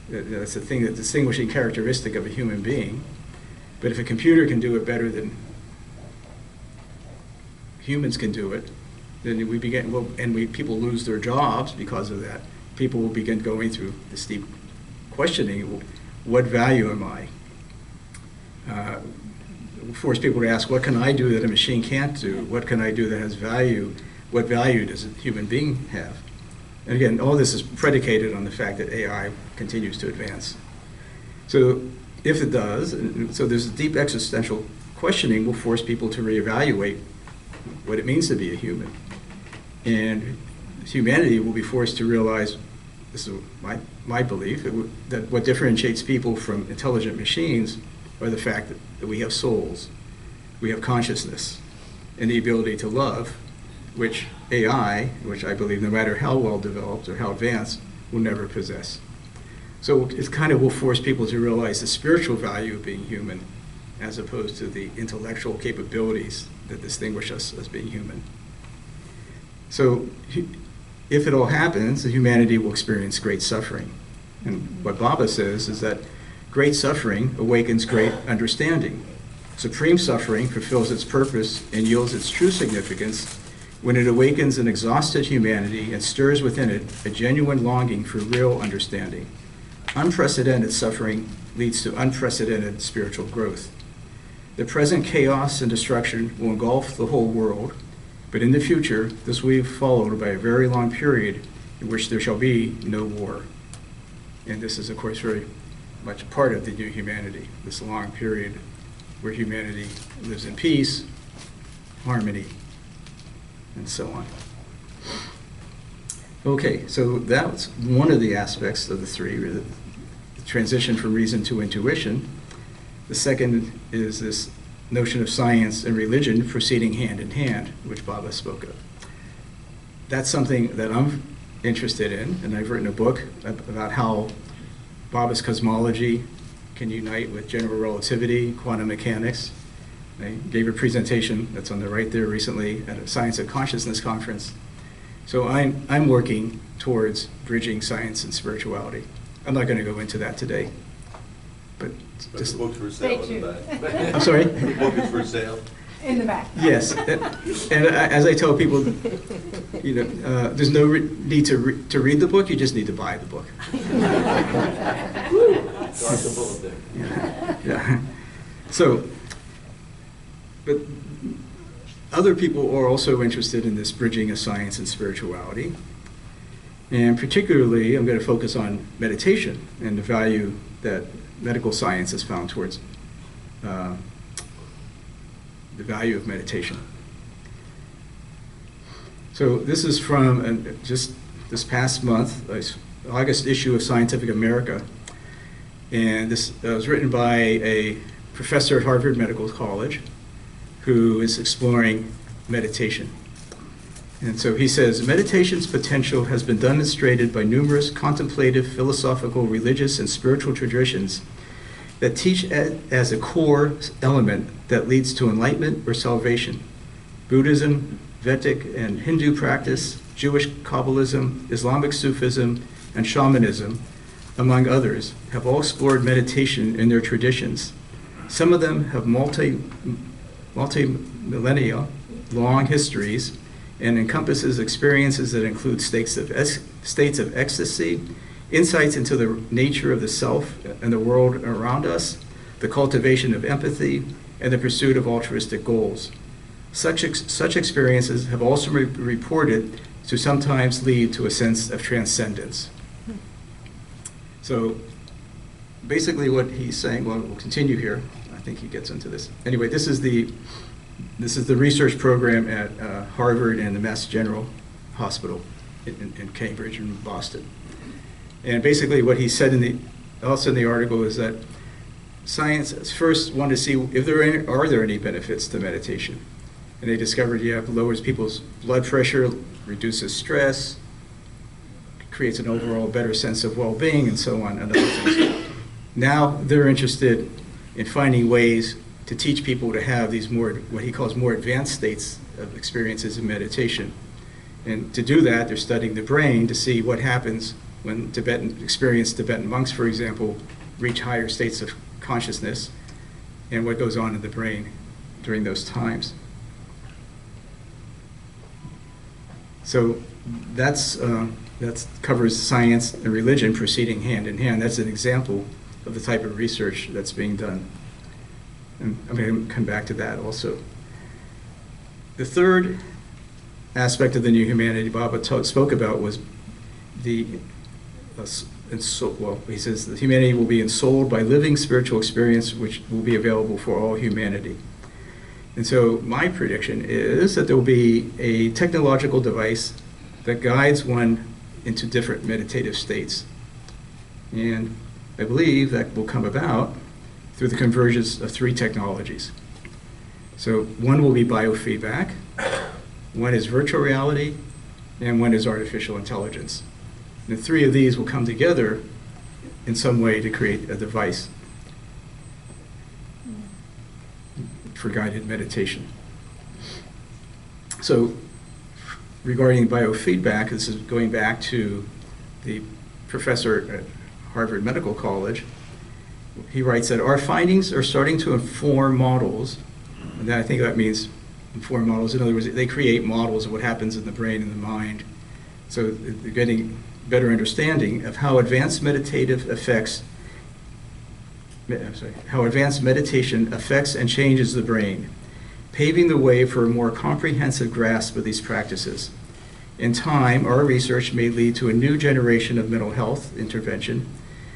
That's the thing, the distinguishing characteristic of a human being. But if a computer can do it better than humans can do it, then people lose their jobs because of that. People will begin going through this deep questioning: what value am I? Force people to ask, what can I do that a machine can't do? What can I do that has value? What value does a human being have? And again, all this is predicated on the fact that AI continues to advance. So if it does, so there's a deep existential questioning will force people to reevaluate what it means to be a human. And humanity will be forced to realize, this is my belief, that what differentiates people from intelligent machines are the fact that we have souls, we have consciousness, and the ability to love, which AI, which I believe no matter how well developed or how advanced, will never possess. So it kind of will force people to realize the spiritual value of being human as opposed to the intellectual capabilities that distinguish us as being human. So if it all happens, humanity will experience great suffering. And what Baba says is that great suffering awakens great understanding. Supreme suffering fulfills its purpose and yields its true significance when it awakens an exhausted humanity and stirs within it a genuine longing for real understanding. Unprecedented suffering leads to unprecedented spiritual growth. The present chaos and destruction will engulf the whole world, but in the future, this will be followed by a very long period in which there shall be no war. And this is, of course, very much part of the new humanity, this long period where humanity lives in peace, harmony, and so on. Okay, so that's one of the aspects of the three, the transition from reason to intuition. The second is this notion of science and religion proceeding hand in hand, which Baba spoke of. That's something that I'm interested in, and I've written a book about how Baba's cosmology can unite with general relativity, quantum mechanics. I gave a presentation that's on the right there recently at a Science of Consciousness conference. So I'm working towards bridging science and spirituality. I'm not going to go into that today, but The book's for sale in the back. I'm sorry? The book is for sale. In the back. Yes, and as I tell people, there's no need to read the book, you just need to buy the book. Start the bullet there. Yeah. So, but other people are also interested in this bridging of science and spirituality. And particularly, I'm going to focus on meditation and the value that medical science has found towards the value of meditation. So this is from just this past month, August issue of Scientific America. And this was written by a professor at Harvard Medical College who is exploring meditation. And so he says, meditation's potential has been demonstrated by numerous contemplative, philosophical, religious, and spiritual traditions that teach as a core element that leads to enlightenment or salvation. Buddhism, Vedic and Hindu practice, Jewish Kabbalism, Islamic Sufism, and shamanism, among others, have all explored meditation in their traditions. Some of them have multi-millennia long histories and encompasses experiences that include states of ecstasy, insights into the nature of the self and the world around us, the cultivation of empathy, and the pursuit of altruistic goals. Such experiences have also reported to sometimes lead to a sense of transcendence. So basically what he's saying, well, we'll continue here. I think he gets into this. Anyway, this is the research program at Harvard and the Mass General Hospital in Cambridge and Boston. And basically what he said also in the article is that science first wanted to see if are there any benefits to meditation. And they discovered, it lowers people's blood pressure, reduces stress, creates an overall better sense of well-being, and so on, and other things. Now they're interested in finding ways to teach people to have these what he calls more advanced states of experiences in meditation. And to do that, they're studying the brain to see what happens when experienced Tibetan monks, for example, reach higher states of consciousness, and what goes on in the brain during those times. So that covers science and religion proceeding hand in hand. That's an example of the type of research that's being done. And I'm going to come back to that also. The third aspect of the new humanity Baba spoke about was he says the humanity will be ensouled by living spiritual experience which will be available for all humanity. And so my prediction is that there will be a technological device that guides one into different meditative states. And I believe that will come about through the convergence of three technologies. So one will be biofeedback, one is virtual reality, and one is artificial intelligence. And the three of these will come together in some way to create a device for guided meditation. So regarding biofeedback, this is going back to the professor at Harvard Medical College, he writes that our findings are starting to inform models, and I think that means inform models. In other words, they create models of what happens in the brain and the mind. So they're getting better understanding of how advanced meditative effects, how advanced meditation affects and changes the brain, paving the way for a more comprehensive grasp of these practices. In time, our research may lead to a new generation of mental health intervention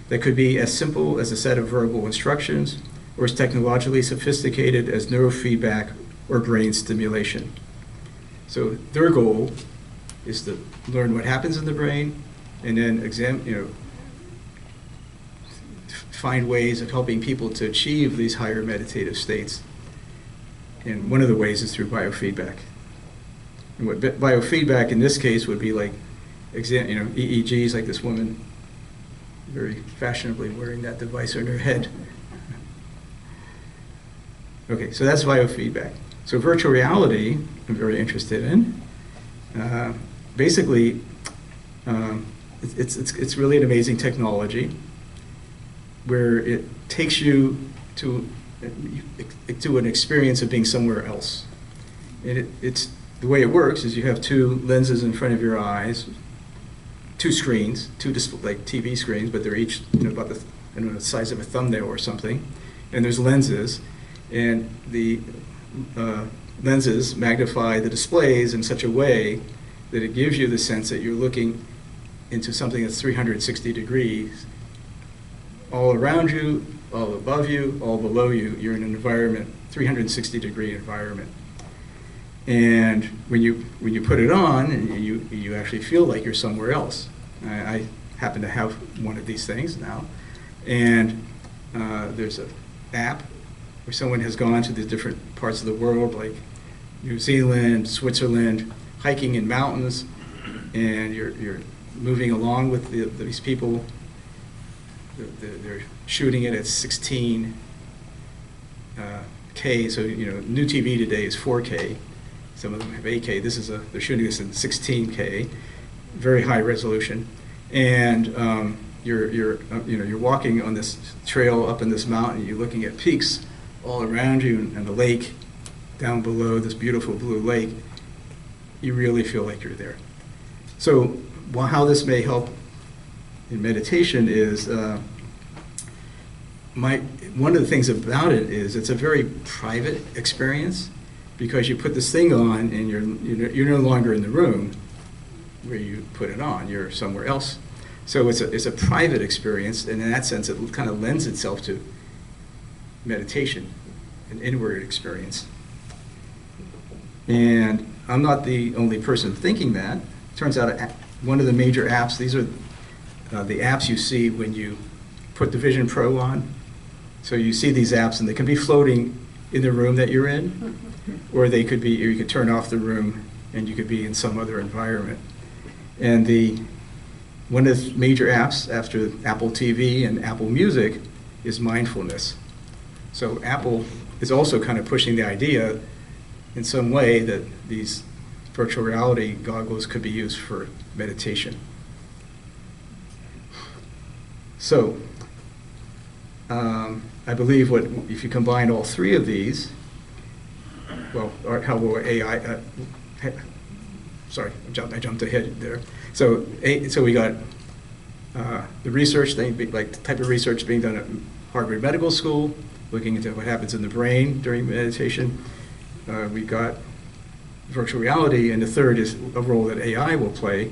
that could be as simple as a set of verbal instructions or as technologically sophisticated as neurofeedback or brain stimulation. So their goal is to learn what happens in the brain and then find ways of helping people to achieve these higher meditative states. And one of the ways is through biofeedback. And what biofeedback in this case would be like, EEGs, like this woman very fashionably wearing that device on her head. Okay, so that's biofeedback. So virtual reality, I'm very interested in. Basically, it's really an amazing technology where it takes you to an experience of being somewhere else. And it's the way it works is you have two lenses in front of your eyes, two screens, like TV screens, but they're each about the size of a thumbnail or something. And there's lenses, and the lenses magnify the displays in such a way that it gives you the sense that you're looking into something that's 360 degrees. All around you, all above you, all below you, you're in an environment, 360-degree environment. And when you put it on, you actually feel like you're somewhere else. I happen to have one of these things now. And there's an app where someone has gone to the different parts of the world, like New Zealand, Switzerland, hiking in mountains, and you're moving along with these people. They're shooting it at 16 K, so new TV today is 4K. Some of them have 8K. They're shooting this in 16K, very high resolution, and you're walking on this trail up in this mountain. You're looking at peaks all around you and the lake down below, this beautiful blue lake. You really feel like you're there. So, how this may help in meditation is one of the things about it is it's a very private experience, because you put this thing on and you're no longer in the room where you put it on. You're somewhere else. So it's a private experience, and in that sense, it kind of lends itself to meditation, an inward experience. And I'm not the only person thinking that. Turns out one of the major apps, these are the apps you see when you put the Vision Pro on. So you see these apps, and they can be floating in the room that you're in, or you could turn off the room and you could be in some other environment. And one of the major apps after Apple TV and Apple Music is mindfulness. So Apple is also kind of pushing the idea in some way that these virtual reality goggles could be used for meditation. So I believe if you combine all three of these, how will AI? Sorry, I jumped ahead there. So we got the research thing, like the type of research being done at Harvard Medical School, looking into what happens in the brain during meditation. We got virtual reality, and the third is a role that AI will play.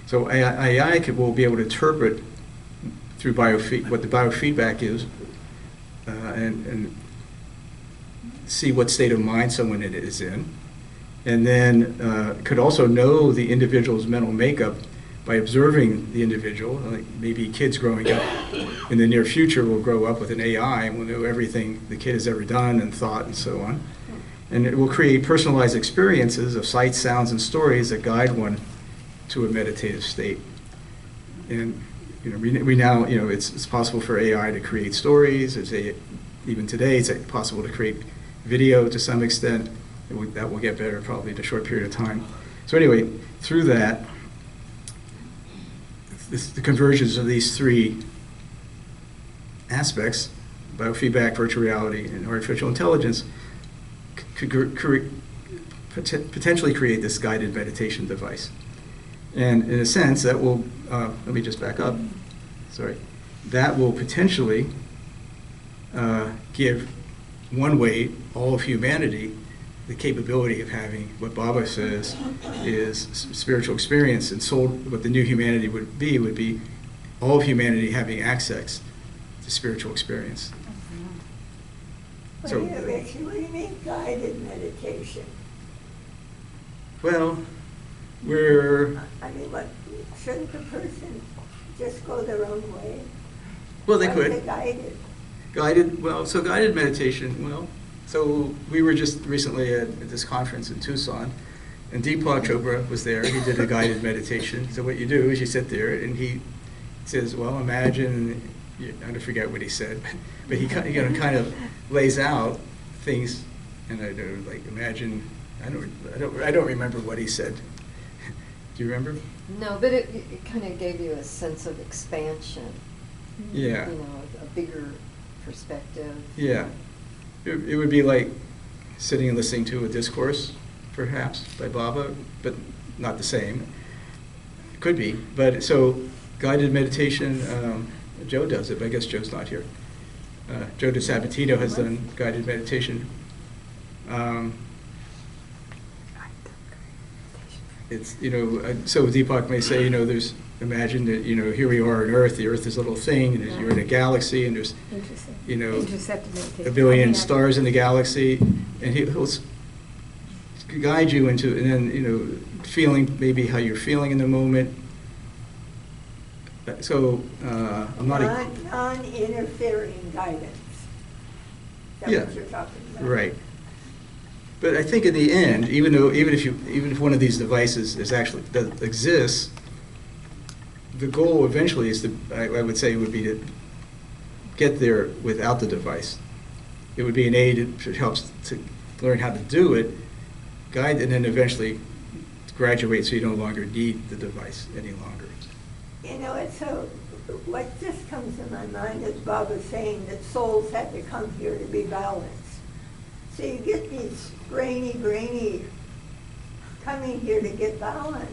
So AI will be able to interpret through what the biofeedback is, and see what state of mind someone is in, and then could also know the individual's mental makeup by observing the individual. Like maybe kids growing up in the near future will grow up with an AI and will know everything the kid has ever done and thought and so on. And it will create personalized experiences of sights, sounds, and stories that guide one to a meditative state. And we now, it's possible for AI to create stories. Even today, it's possible to create video to some extent. That will get better probably in a short period of time. So anyway, through that, the convergence of these three aspects, biofeedback, virtual reality, and artificial intelligence, could potentially create this guided meditation device. And in a sense, that will, let me just back up, sorry, that will potentially give one way all of humanity the capability of having what Baba says is spiritual experience, and what the new humanity would be all of humanity having access to spiritual experience. What do you mean guided meditation? Well, I mean, shouldn't the person just go their own way? Well, they Why could. is it guided? Guided meditation, so we were just recently at this conference in Tucson, and Deepak Chopra was there. He did a guided meditation. So what you do is you sit there, and he says, well, imagine, I don't forget what he said, but he kind of lays out things, and I do, like, imagine, I don't remember what he said. Do you remember? No, but it kind of gave you a sense of expansion. Yeah. You know, a bigger perspective. Yeah. It would be like sitting and listening to a discourse, perhaps, by Baba, but not the same. It could be. But so guided meditation, Joe does it, but I guess Joe's not here. Joe DeSabatino has done guided meditation. It's, so Deepak may say, imagine that, here we are on Earth, the Earth is a little thing, and you're in a galaxy, and there's, a billion stars in the galaxy, and he'll guide you into, and then, feeling maybe how you're feeling in the moment. So, I'm not... Non-interfering guidance. Is that what you're talking about? Right. But I think in the end, even if one of these devices exists, the goal eventually is to, I would say, would be to get there without the device. It would be an aid. It helps to learn how to do it, guide, and then eventually graduate so you no longer need the device any longer. What just comes to my mind is Baba saying that souls had to come here to be balanced. So you get these brainy coming here to get balance.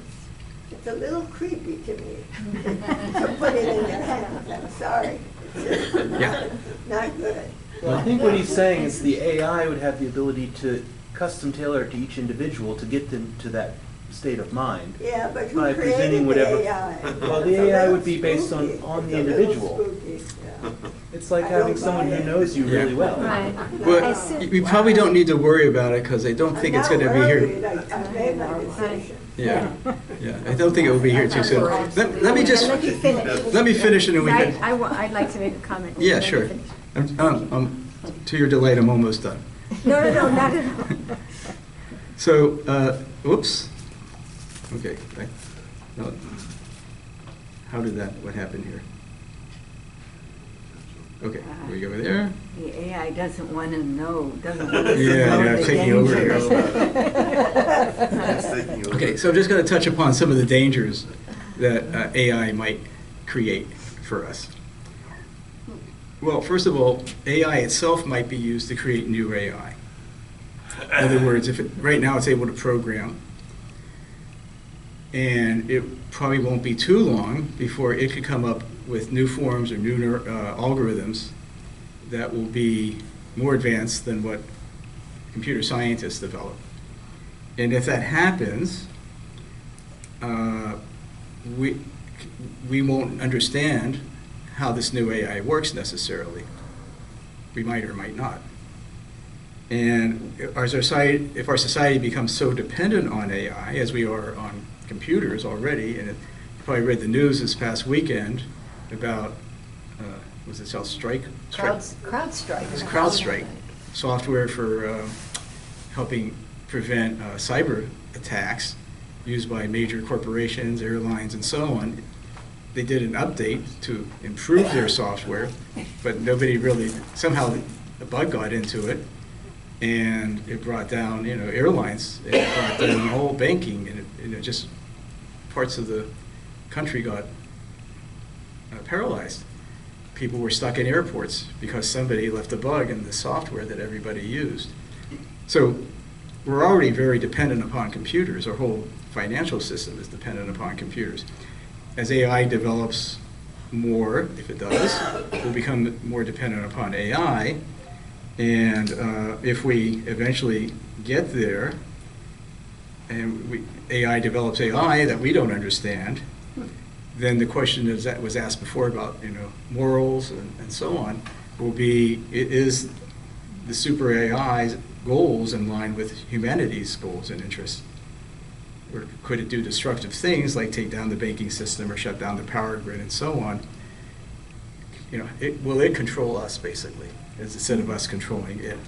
It's a little creepy to me to put it in their hands. I'm sorry. It's just not good. Well, I think what he's saying is the AI would have the ability to custom tailor it to each individual to get them to that state of mind. Yeah, but who by created presenting whatever. the AI? Well, the AI would be based on the individual. It's like having someone who knows you really well. Right. Well, we probably don't need to worry about it because I don't think it's going to be here. I made my decision. Yeah, I don't think it will be here too soon. Let me just Let me finish. let me finish and then we can. I'd like to make a comment. Yeah, Let me sure. finish. To your delight, I'm almost done. No, not at all. So, whoops. Okay. No. How did that? What happened here? Okay, we go there. The AI doesn't want to know, doesn't want to know Yeah, the taking over here. It's taking over. Okay, so I'm just going to touch upon some of the dangers that AI might create for us. Well, first of all, AI itself might be used to create new AI. In other words, right now it's able to program, and it probably won't be too long before it could come up with new forms or new algorithms that will be more advanced than what computer scientists develop. And if that happens, we won't understand how this new AI works necessarily. We might or might not. And if our society becomes so dependent on AI, as we are on computers already, and you probably read the news this past weekend about, was it CrowdStrike? CrowdStrike. It's CrowdStrike, software for helping prevent cyber attacks used by major corporations, airlines, and so on. They did an update to improve their software, but nobody really, somehow a bug got into it, and it brought down, airlines, it brought down all banking, and just parts of the country got paralyzed. people were stuck in airports because somebody left a bug in the software that everybody used. So we're already very dependent upon computers. Our whole financial system is dependent upon computers. As AI develops more, if it does, we'll become more dependent upon AI. And if we eventually get there, and AI develops AI that we don't understand, then the question is, that was asked before about morals and so on, will be, is the super AI's goals in line with humanity's goals and interests? Or could it do destructive things like take down the banking system or shut down the power grid and so on? Will it control us, basically, instead of us controlling it?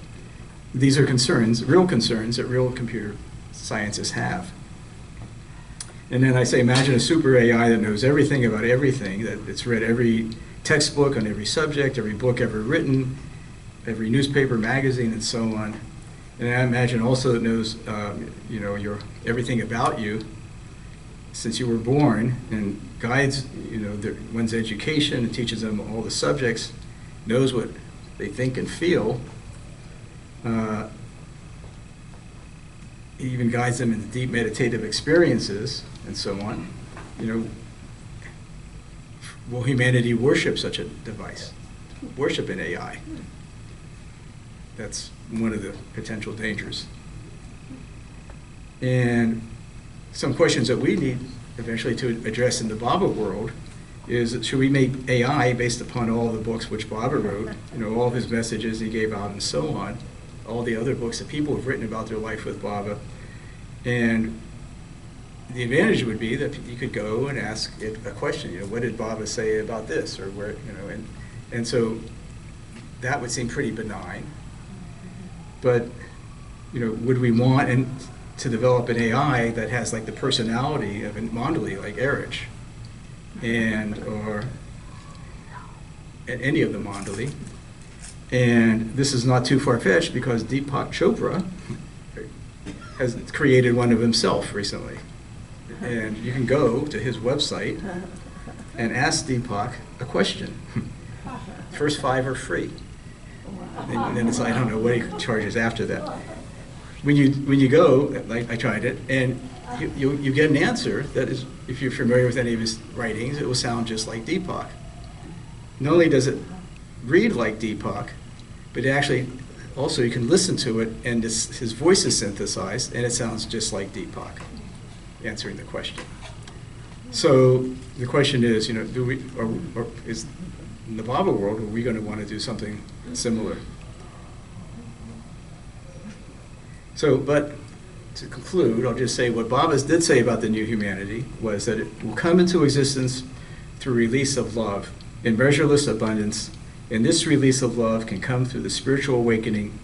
These are concerns, real concerns that real computer scientists have. And then I say, imagine a super AI that knows everything about everything, that it's read every textbook on every subject, every book ever written, every newspaper, magazine, and so on. And I imagine also it knows, everything about you since you were born, and guides, one's education, and teaches them all the subjects, knows what they think and feel. It even guides them into deep meditative experiences and so on. Will humanity worship such a device? Worship an AI? That's one of the potential dangers. And some questions that we need eventually to address in the Baba world is, should we make AI based upon all the books which Baba wrote, all of his messages he gave out and so on, all the other books that people have written about their life with Baba? And the advantage would be that you could go and ask it a question, what did Baba say about this, or where, and so that would seem pretty benign. But, would we want to develop an AI that has like the personality of a Mandali, like Erich, or any of the Mandali? And this is not too far-fetched because Deepak Chopra has created one of himself recently. And you can go to his website and ask Deepak a question. First 5 are free. And then I don't know what he charges after that. When you go, like I tried it, and you get an answer that is, if you're familiar with any of his writings, it will sound just like Deepak. Not only does it read like Deepak, but actually also you can listen to it, and his voice is synthesized, and it sounds just like Deepak answering the question. So the question is, do we, or is in the Baba world, are we going to want to do something similar? So, but to conclude, I'll just say what Babas did say about the new humanity was that it will come into existence through release of love in measureless abundance, and this release of love can come through the spiritual awakening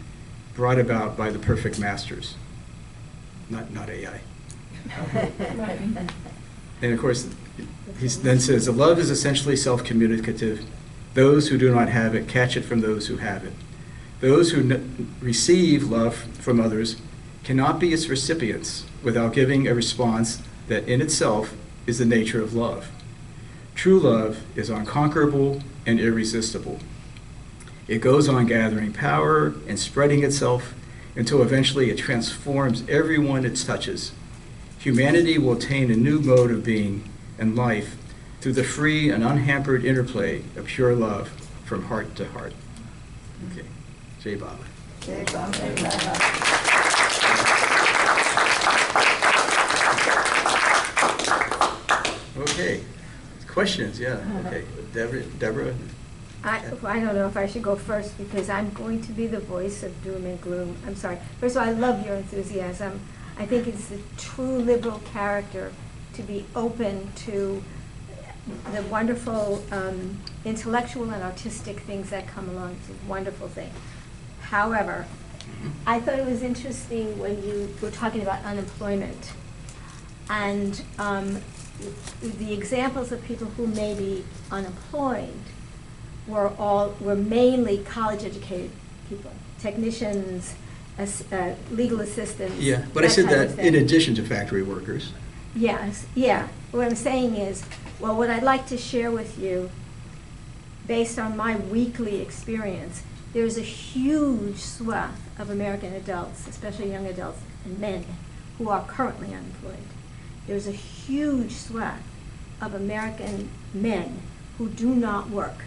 brought about by the perfect masters, not AI. And of course, he then says, the love is essentially self-communicative. Those who do not have it catch it from those who have it. Those who receive love from others cannot be its recipients without giving a response that in itself is the nature of love. True love is unconquerable and irresistible. It goes on gathering power and spreading itself until eventually it transforms everyone it touches. Humanity will attain a new mode of being and life through the free and unhampered interplay of pure love from heart to heart. Okay. Jai Baba. Jai Baba. Okay. Questions? Yeah. Okay. Deborah? I don't know if I should go first because I'm going to be the voice of doom and gloom. I'm sorry. First of all, I love your enthusiasm. I think it's the true liberal character to be open to the wonderful intellectual and artistic things that come along. It's a wonderful thing. However, I thought it was interesting when you were talking about unemployment and the examples of people who may be unemployed were mainly college-educated people, technicians, legal assistants. Yeah, but I said that in addition to factory workers. Yes, yeah. What I'm saying is, well, what I'd like to share with you, based on my weekly experience, there's a huge swath of American adults, especially young adults and men, who are currently unemployed. There's a huge swath of American men who do not work.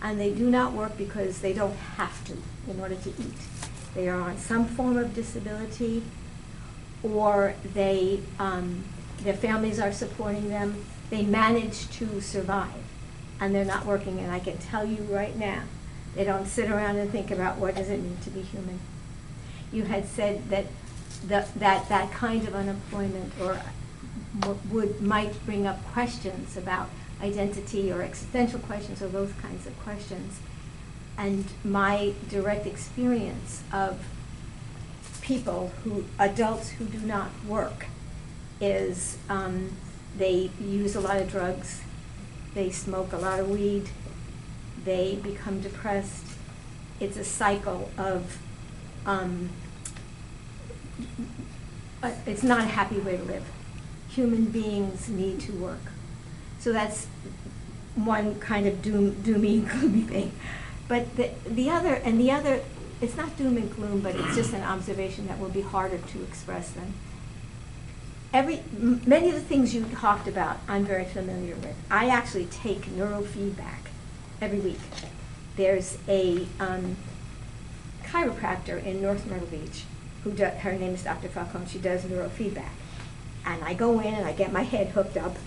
And they do not work because they don't have to in order to eat. They are on some form of disability, or they, their families are supporting them. They manage to survive, and they're not working. And I can tell you right now, they don't sit around and think about what does it mean to be human. You had said that that kind of unemployment or might bring up questions about identity or existential questions or those kinds of questions. And my direct experience of people adults who do not work is they use a lot of drugs, they smoke a lot of weed, they become depressed. It's a cycle of, it's not a happy way to live. Human beings need to work. So that's one kind of doomy, gloomy thing. But the other, it's not doom and gloom, but it's just an observation that will be harder to express than. Many of the things you talked about, I'm very familiar with. I actually take neurofeedback every week. There's a chiropractor in North Myrtle Beach her name is Dr. Falcone. She does neurofeedback. And I go in and I get my head hooked up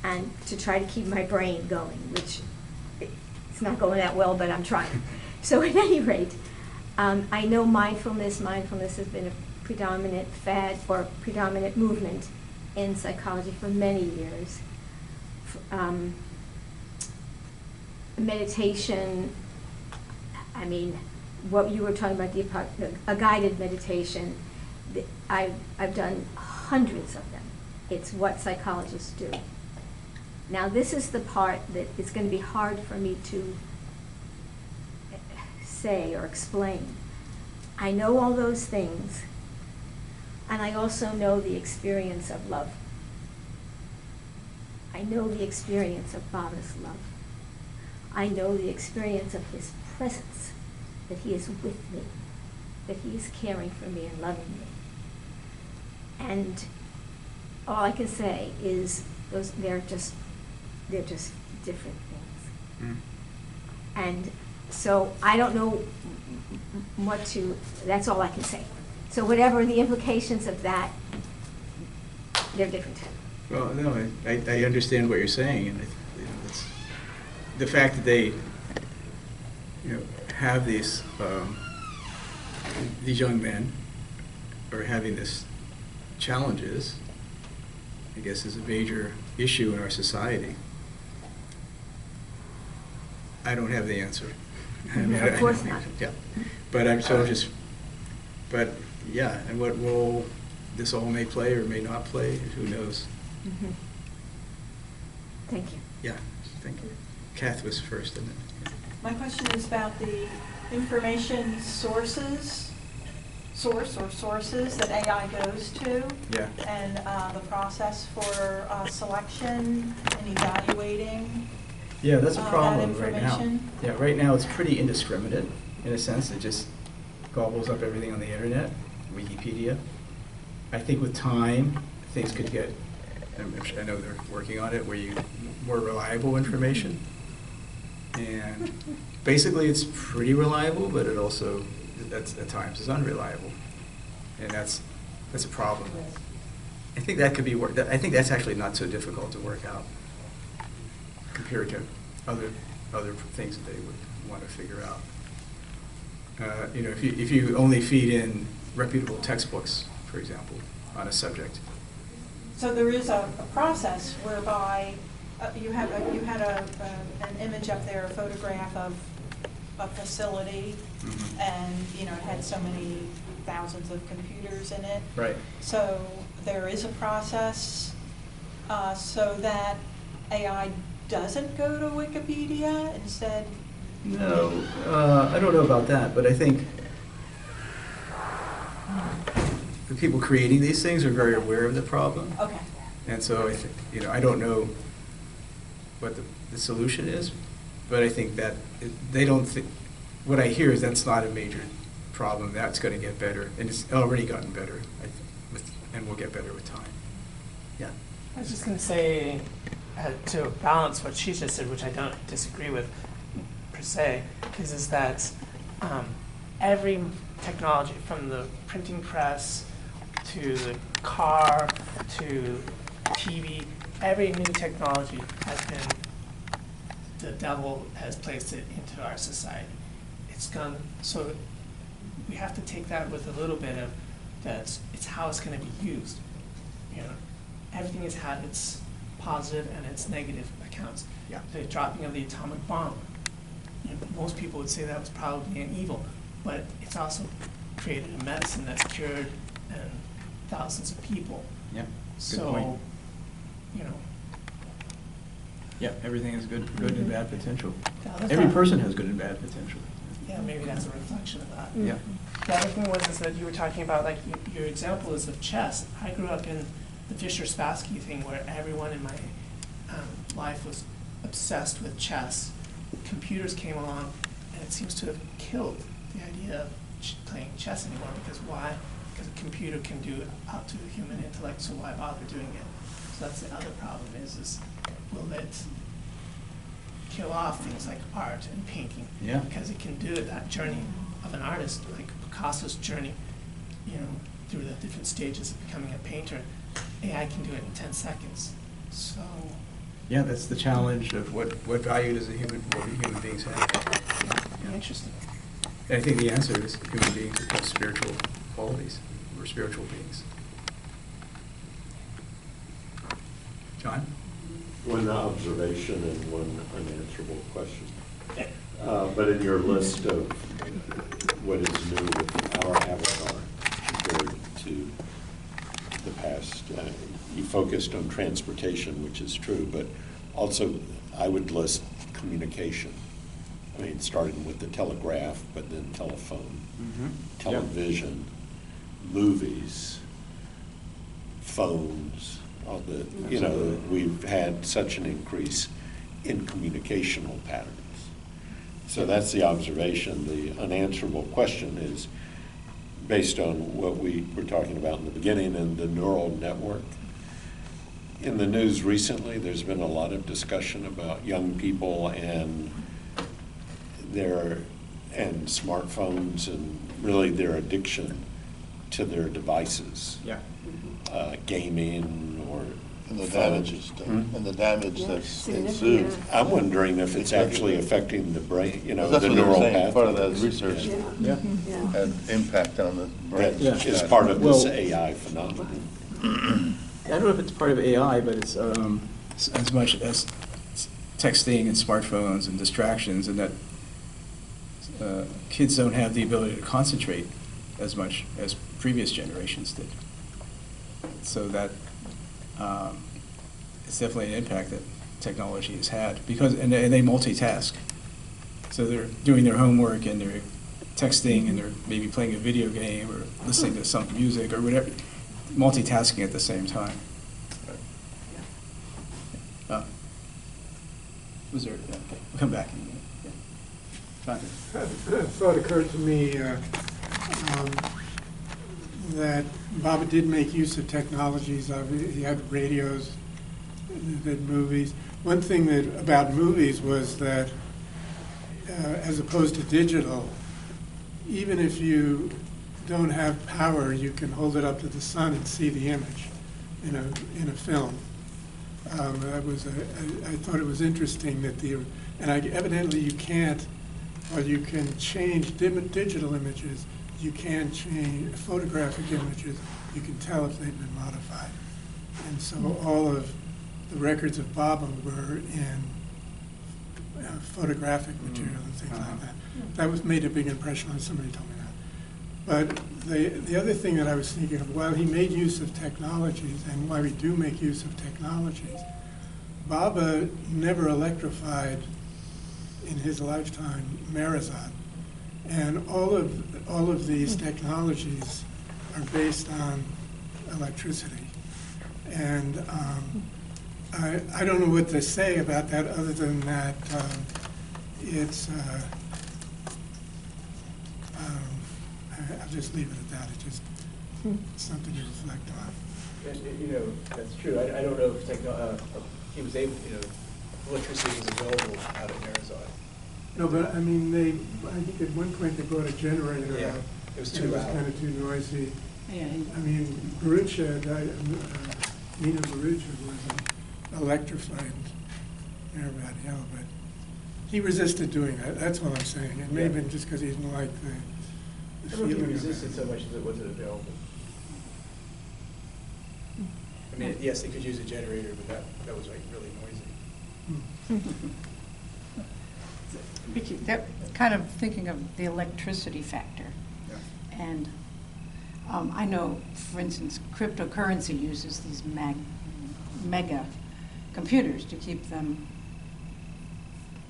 and to try to keep my brain going, which it's not going that well, but I'm trying. So at any rate, I know mindfulness has been a predominant fad or predominant movement in psychology for many years. Meditation, I mean, what you were talking about, a guided meditation, I've done hundreds of them. It's what psychologists do. Now this is the part that it's going to be hard for me to say or explain. I know all those things, and I also know the experience of love. I know the experience of Baba's love. I know the experience of his presence, that he is with me, that he is caring for me and loving me. And all I can say is they're just different things. Mm. And so I don't know that's all I can say. So whatever the implications of that, they're different. Well, no, I understand what you're saying, and it's the fact that they, have these young men are having this challenges, I guess, is a major issue in our society. I don't have the answer. I mean, of course not. Yeah, but I'm but yeah, and what role this all may play or may not play, who knows? Mm-hmm. Thank you. Yeah, thank you. Kath was first, and then. My question is about the information sources that AI goes to. Yeah. And the process for selection and evaluating. Yeah, that's a problem that right now. Yeah, right now it's pretty indiscriminate in a sense. It just gobbles up everything on the internet, Wikipedia. I think with time, things could get, I know they're working on it, where you more reliable information. And basically it's pretty reliable, but it also, at times, is unreliable. And that's a problem. I think that could be worked. I think that's actually not so difficult to work out compared to other things that they would want to figure out. If you only feed in reputable textbooks, for example, on a subject. So there is a process whereby you had an image up there, a photograph of a facility, mm-hmm. and it had so many thousands of computers in it. Right. So there is a process so that AI doesn't go to Wikipedia instead. No, I don't know about that, but I think the people creating these things are very aware of the problem. Okay. And so I think I don't know what the solution is, but I think that they don't think, what I hear is that's not a major problem. That's going to get better, and it's already gotten better, and will get better with time. Yeah. I was just going to say, to balance what she just said, which I don't disagree with per se, is that every technology, from the printing press to the car to TV, every new technology has been, the devil has placed it into our society. It's gone, so we have to take that with a little bit of that. It's how it's going to be used. You know, everything has had its positive and its negative accounts. Yeah. The dropping of the atomic bomb. You know, most people would say that was probably an evil, but it's also created a medicine that's cured thousands of people. Yeah. Good So, point. you know. Yeah, everything has good and bad potential. The Every person has good and bad potential. Yeah, maybe that's a reflection of that. Yeah. The other thing was is that you were talking about, like, your example is of chess. I grew up in the Fisher-Spassky thing where everyone in my life was obsessed with chess. Computers came along, and it seems to have killed the idea of playing chess anymore. Because why? Because a computer can do up to the human intellect, so why bother doing it? So that's the other problem is will it kill off things like art and painting? Yeah. Because it can do it, that journey of an artist, like Picasso's journey, you know, through the different stages of becoming a painter. AI can do it in 10 seconds. So. Yeah, that's the challenge of what value does what do human beings have? Yeah. Interesting. And I think the answer is human beings have spiritual qualities. We're spiritual beings. John? One observation and one unanswerable question. But in your list of what is new with our avatar compared to the past, you focused on transportation, which is true, but also I would list communication. I mean, starting with the telegraph, but then telephone, television, movies, phones, all the, you know, we've had such an increase in communicational patterns. So that's the observation. The unanswerable question is based on what we were talking about in the beginning and the neural network. In the news recently, there's been a lot of discussion about young people and smartphones and really their addiction to their devices. Yeah. Gaming or and the damage and the damage that's ensued. I'm wondering if it's actually affecting the brain, you know, that's the what neural saying, pathways. part of that research Yeah. had impact on the brain. That is part of this AI phenomenon. I don't know if it's part of AI, but it's as much as texting and smartphones and distractions, and that kids don't have the ability to concentrate as much as previous generations did. So that it's definitely an impact that technology has had, because and they multitask. So they're doing their homework and they're texting and they're maybe playing a video game or listening to some music or whatever, multitasking at the same time. Was there? Okay, we'll come back in a minute. Yeah. A thought occurred to me that Baba did make use of technologies. He had radios, did movies. One thing about movies was that, as opposed to digital, even if you don't have power, you can hold it up to the sun and see the image in a film. I thought it was interesting that evidently you can't, or you can change digital images. You can change photographic images. You can tell if they've been modified. And so all of the records of Baba were in photographic material and things like that. That made a big impression on somebody told me that. But the other thing that I was thinking of, while he made use of technologies, and why we do make use of technologies, Baba never electrified in his lifetime Marizat. And all of these technologies are based on electricity. And I don't know what to say about that other than that it's, I'll just leave it at that. It's just something to reflect on. You know, that's true. I don't know if he was able, electricity was available out in Arizona. No, but I mean, I think at one point they brought a generator Yeah, out. it was and too It was loud. kind of too noisy. Yeah. I mean, Barucha, Nina Barucha was electrified there about hell, but he resisted doing that. That's what I'm saying. It may have been just because he didn't like the I don't know if he feeling of resisted it. so much as it wasn't available. I mean, yes, they could use a generator, but that was like really noisy. Vicky, that kind of thinking of the electricity factor. Yeah. And I know, for instance, cryptocurrency uses these mega computers to keep them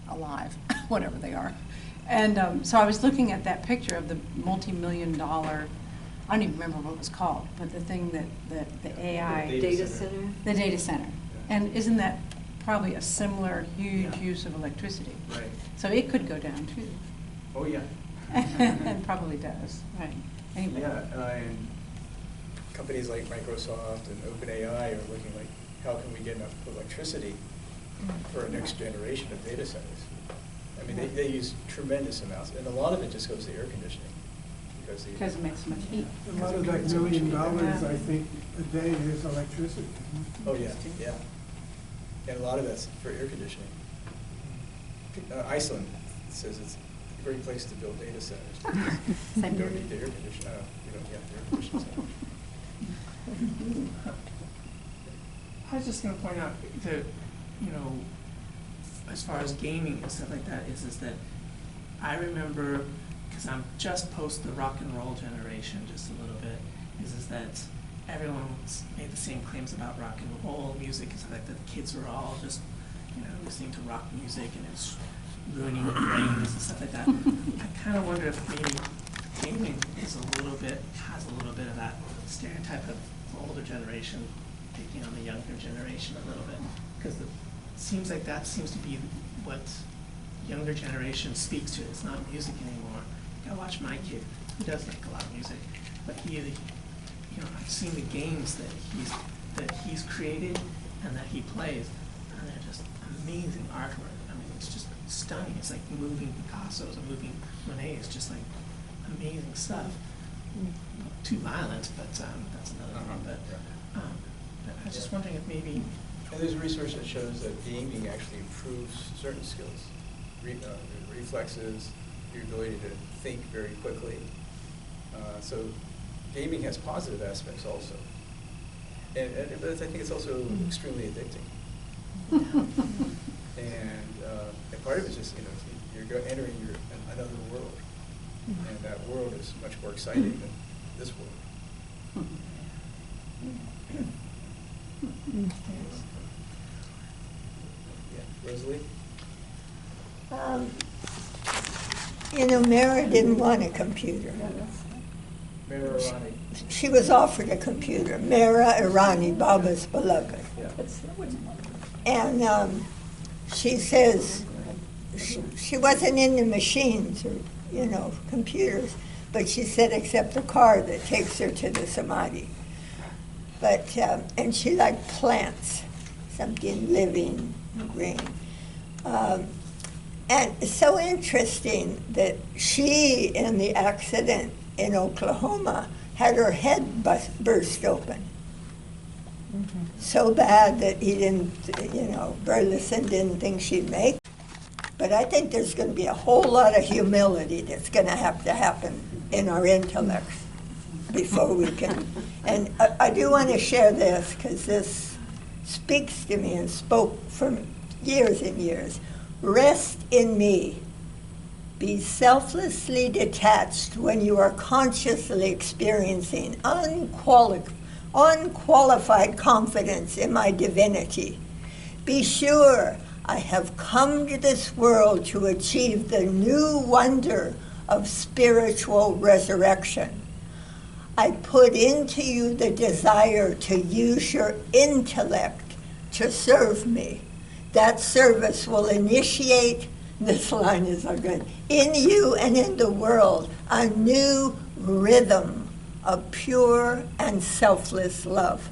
alive, whatever they are. And so I was looking at that picture of the multi-million-dollar, I don't even remember what it was called, but the thing that the AI... Data center? The data center. And isn't that probably a similar huge use of electricity? Right. So it could go down too. Oh, yeah. And probably does, right. Anyway. Yeah, and companies like Microsoft and OpenAI are looking like, how can we get enough electricity for a next generation of data centers? I mean, they use tremendous amounts, and a lot of it just goes to air conditioning. Because it makes so much heat. A lot of that $1 million, I think, a day is electricity. Oh, yeah, yeah. And a lot of that's for air conditioning. Iceland says it's a great place to build data centers. You don't need the air conditioning. You don't have the air conditioning so much. I was just going to point out that, as far as gaming and stuff like that, is that I remember, because I'm just post the rock and roll generation just a little bit, is that everyone's made the same claims about rock and roll music and stuff like that. The kids were all just, listening to rock music and it's ruining their brains and stuff like that. I kind of wonder if maybe gaming has a little bit of that stereotype of the older generation taking on the younger generation a little bit, because it seems like that seems to be what younger generation speaks to. It's not music anymore. You gotta watch my kid. He does make a lot of music, but I've seen the games that he's created and that he plays, and they're just amazing artwork. I mean, it's just stunning. It's like moving Picassos and moving Monets, just like amazing stuff. Too violent, but that's another thing. But I was just wondering if maybe. And there's research that shows that gaming actually improves certain skills, reflexes, your ability to think very quickly. So gaming has positive aspects also. But I think it's also extremely addicting. And part of it is just, you're entering another world. And that world is much more exciting than this world. Yeah, Rosalie? Mara didn't want a computer. Mara Irani. She was offered a computer. Mara Irani, Baba's beloved. Yeah. And she says she wasn't into machines or, computers, but she said except a car that takes her to the Samadhi. But, and she liked plants, something living, green. And it's so interesting that she, in the accident in Oklahoma, had her head burst open. So bad that he didn't, Burleson didn't think she'd make. But I think there's going to be a whole lot of humility that's going to happen in our intellects before we can. And I do want to share this because this speaks to me and spoke for years and years. Rest in me. Be selflessly detached when you are consciously experiencing unqualified confidence in my divinity. Be sure I have come to this world to achieve the new wonder of spiritual resurrection. I put into you the desire to use your intellect to serve me. That service will initiate This line is so good. In you and in the world, a new rhythm of pure and selfless love.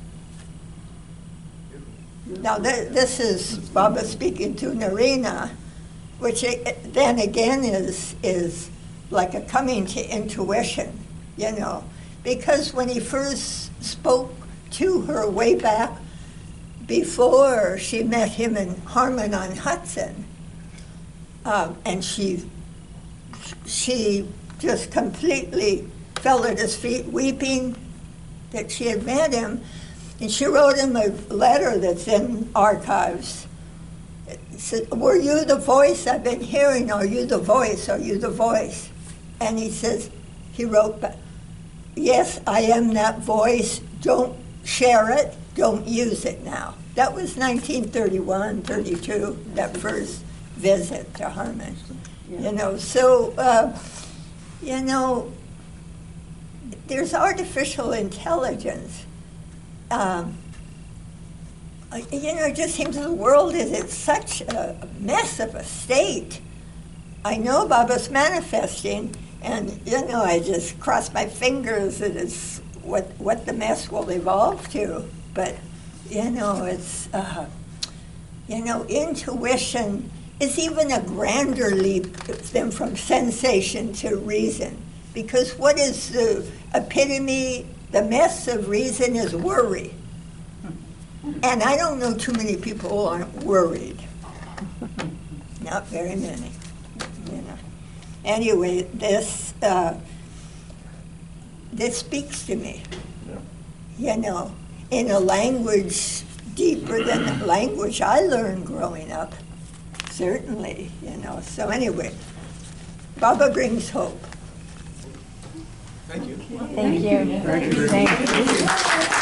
Now, this is Baba speaking to Narina, which then again is like a coming to intuition, you know, because when he first spoke to her way back before she met him in Harmon on Hudson, and she just completely fell at his feet, weeping that she had met him, and she wrote him a letter that's in archives. It said, "Were you the voice I've been hearing? Are you the voice? Are you the voice?" And he wrote back, "Yes, I am that voice. Don't share it. Don't use it now." That was 1931, 32, that first visit to Harmon. You know, so, you know, there's artificial intelligence. You know, it just seems the world is in such a mess of a state. I know Baba's manifesting, and, you know, I just cross my fingers that it's what the mess will evolve to. But, you know, it's, you know, intuition is even a grander leap than from sensation to reason. Because what is the epitome, the mess of reason is worry. And I don't know too many people who aren't worried. Not very many, you know. Anyway, this speaks to me, you know, in a language deeper than the language I learned growing up, certainly, you know. So anyway, Baba brings hope. Thank you. Thank you. Thank you. Thank you.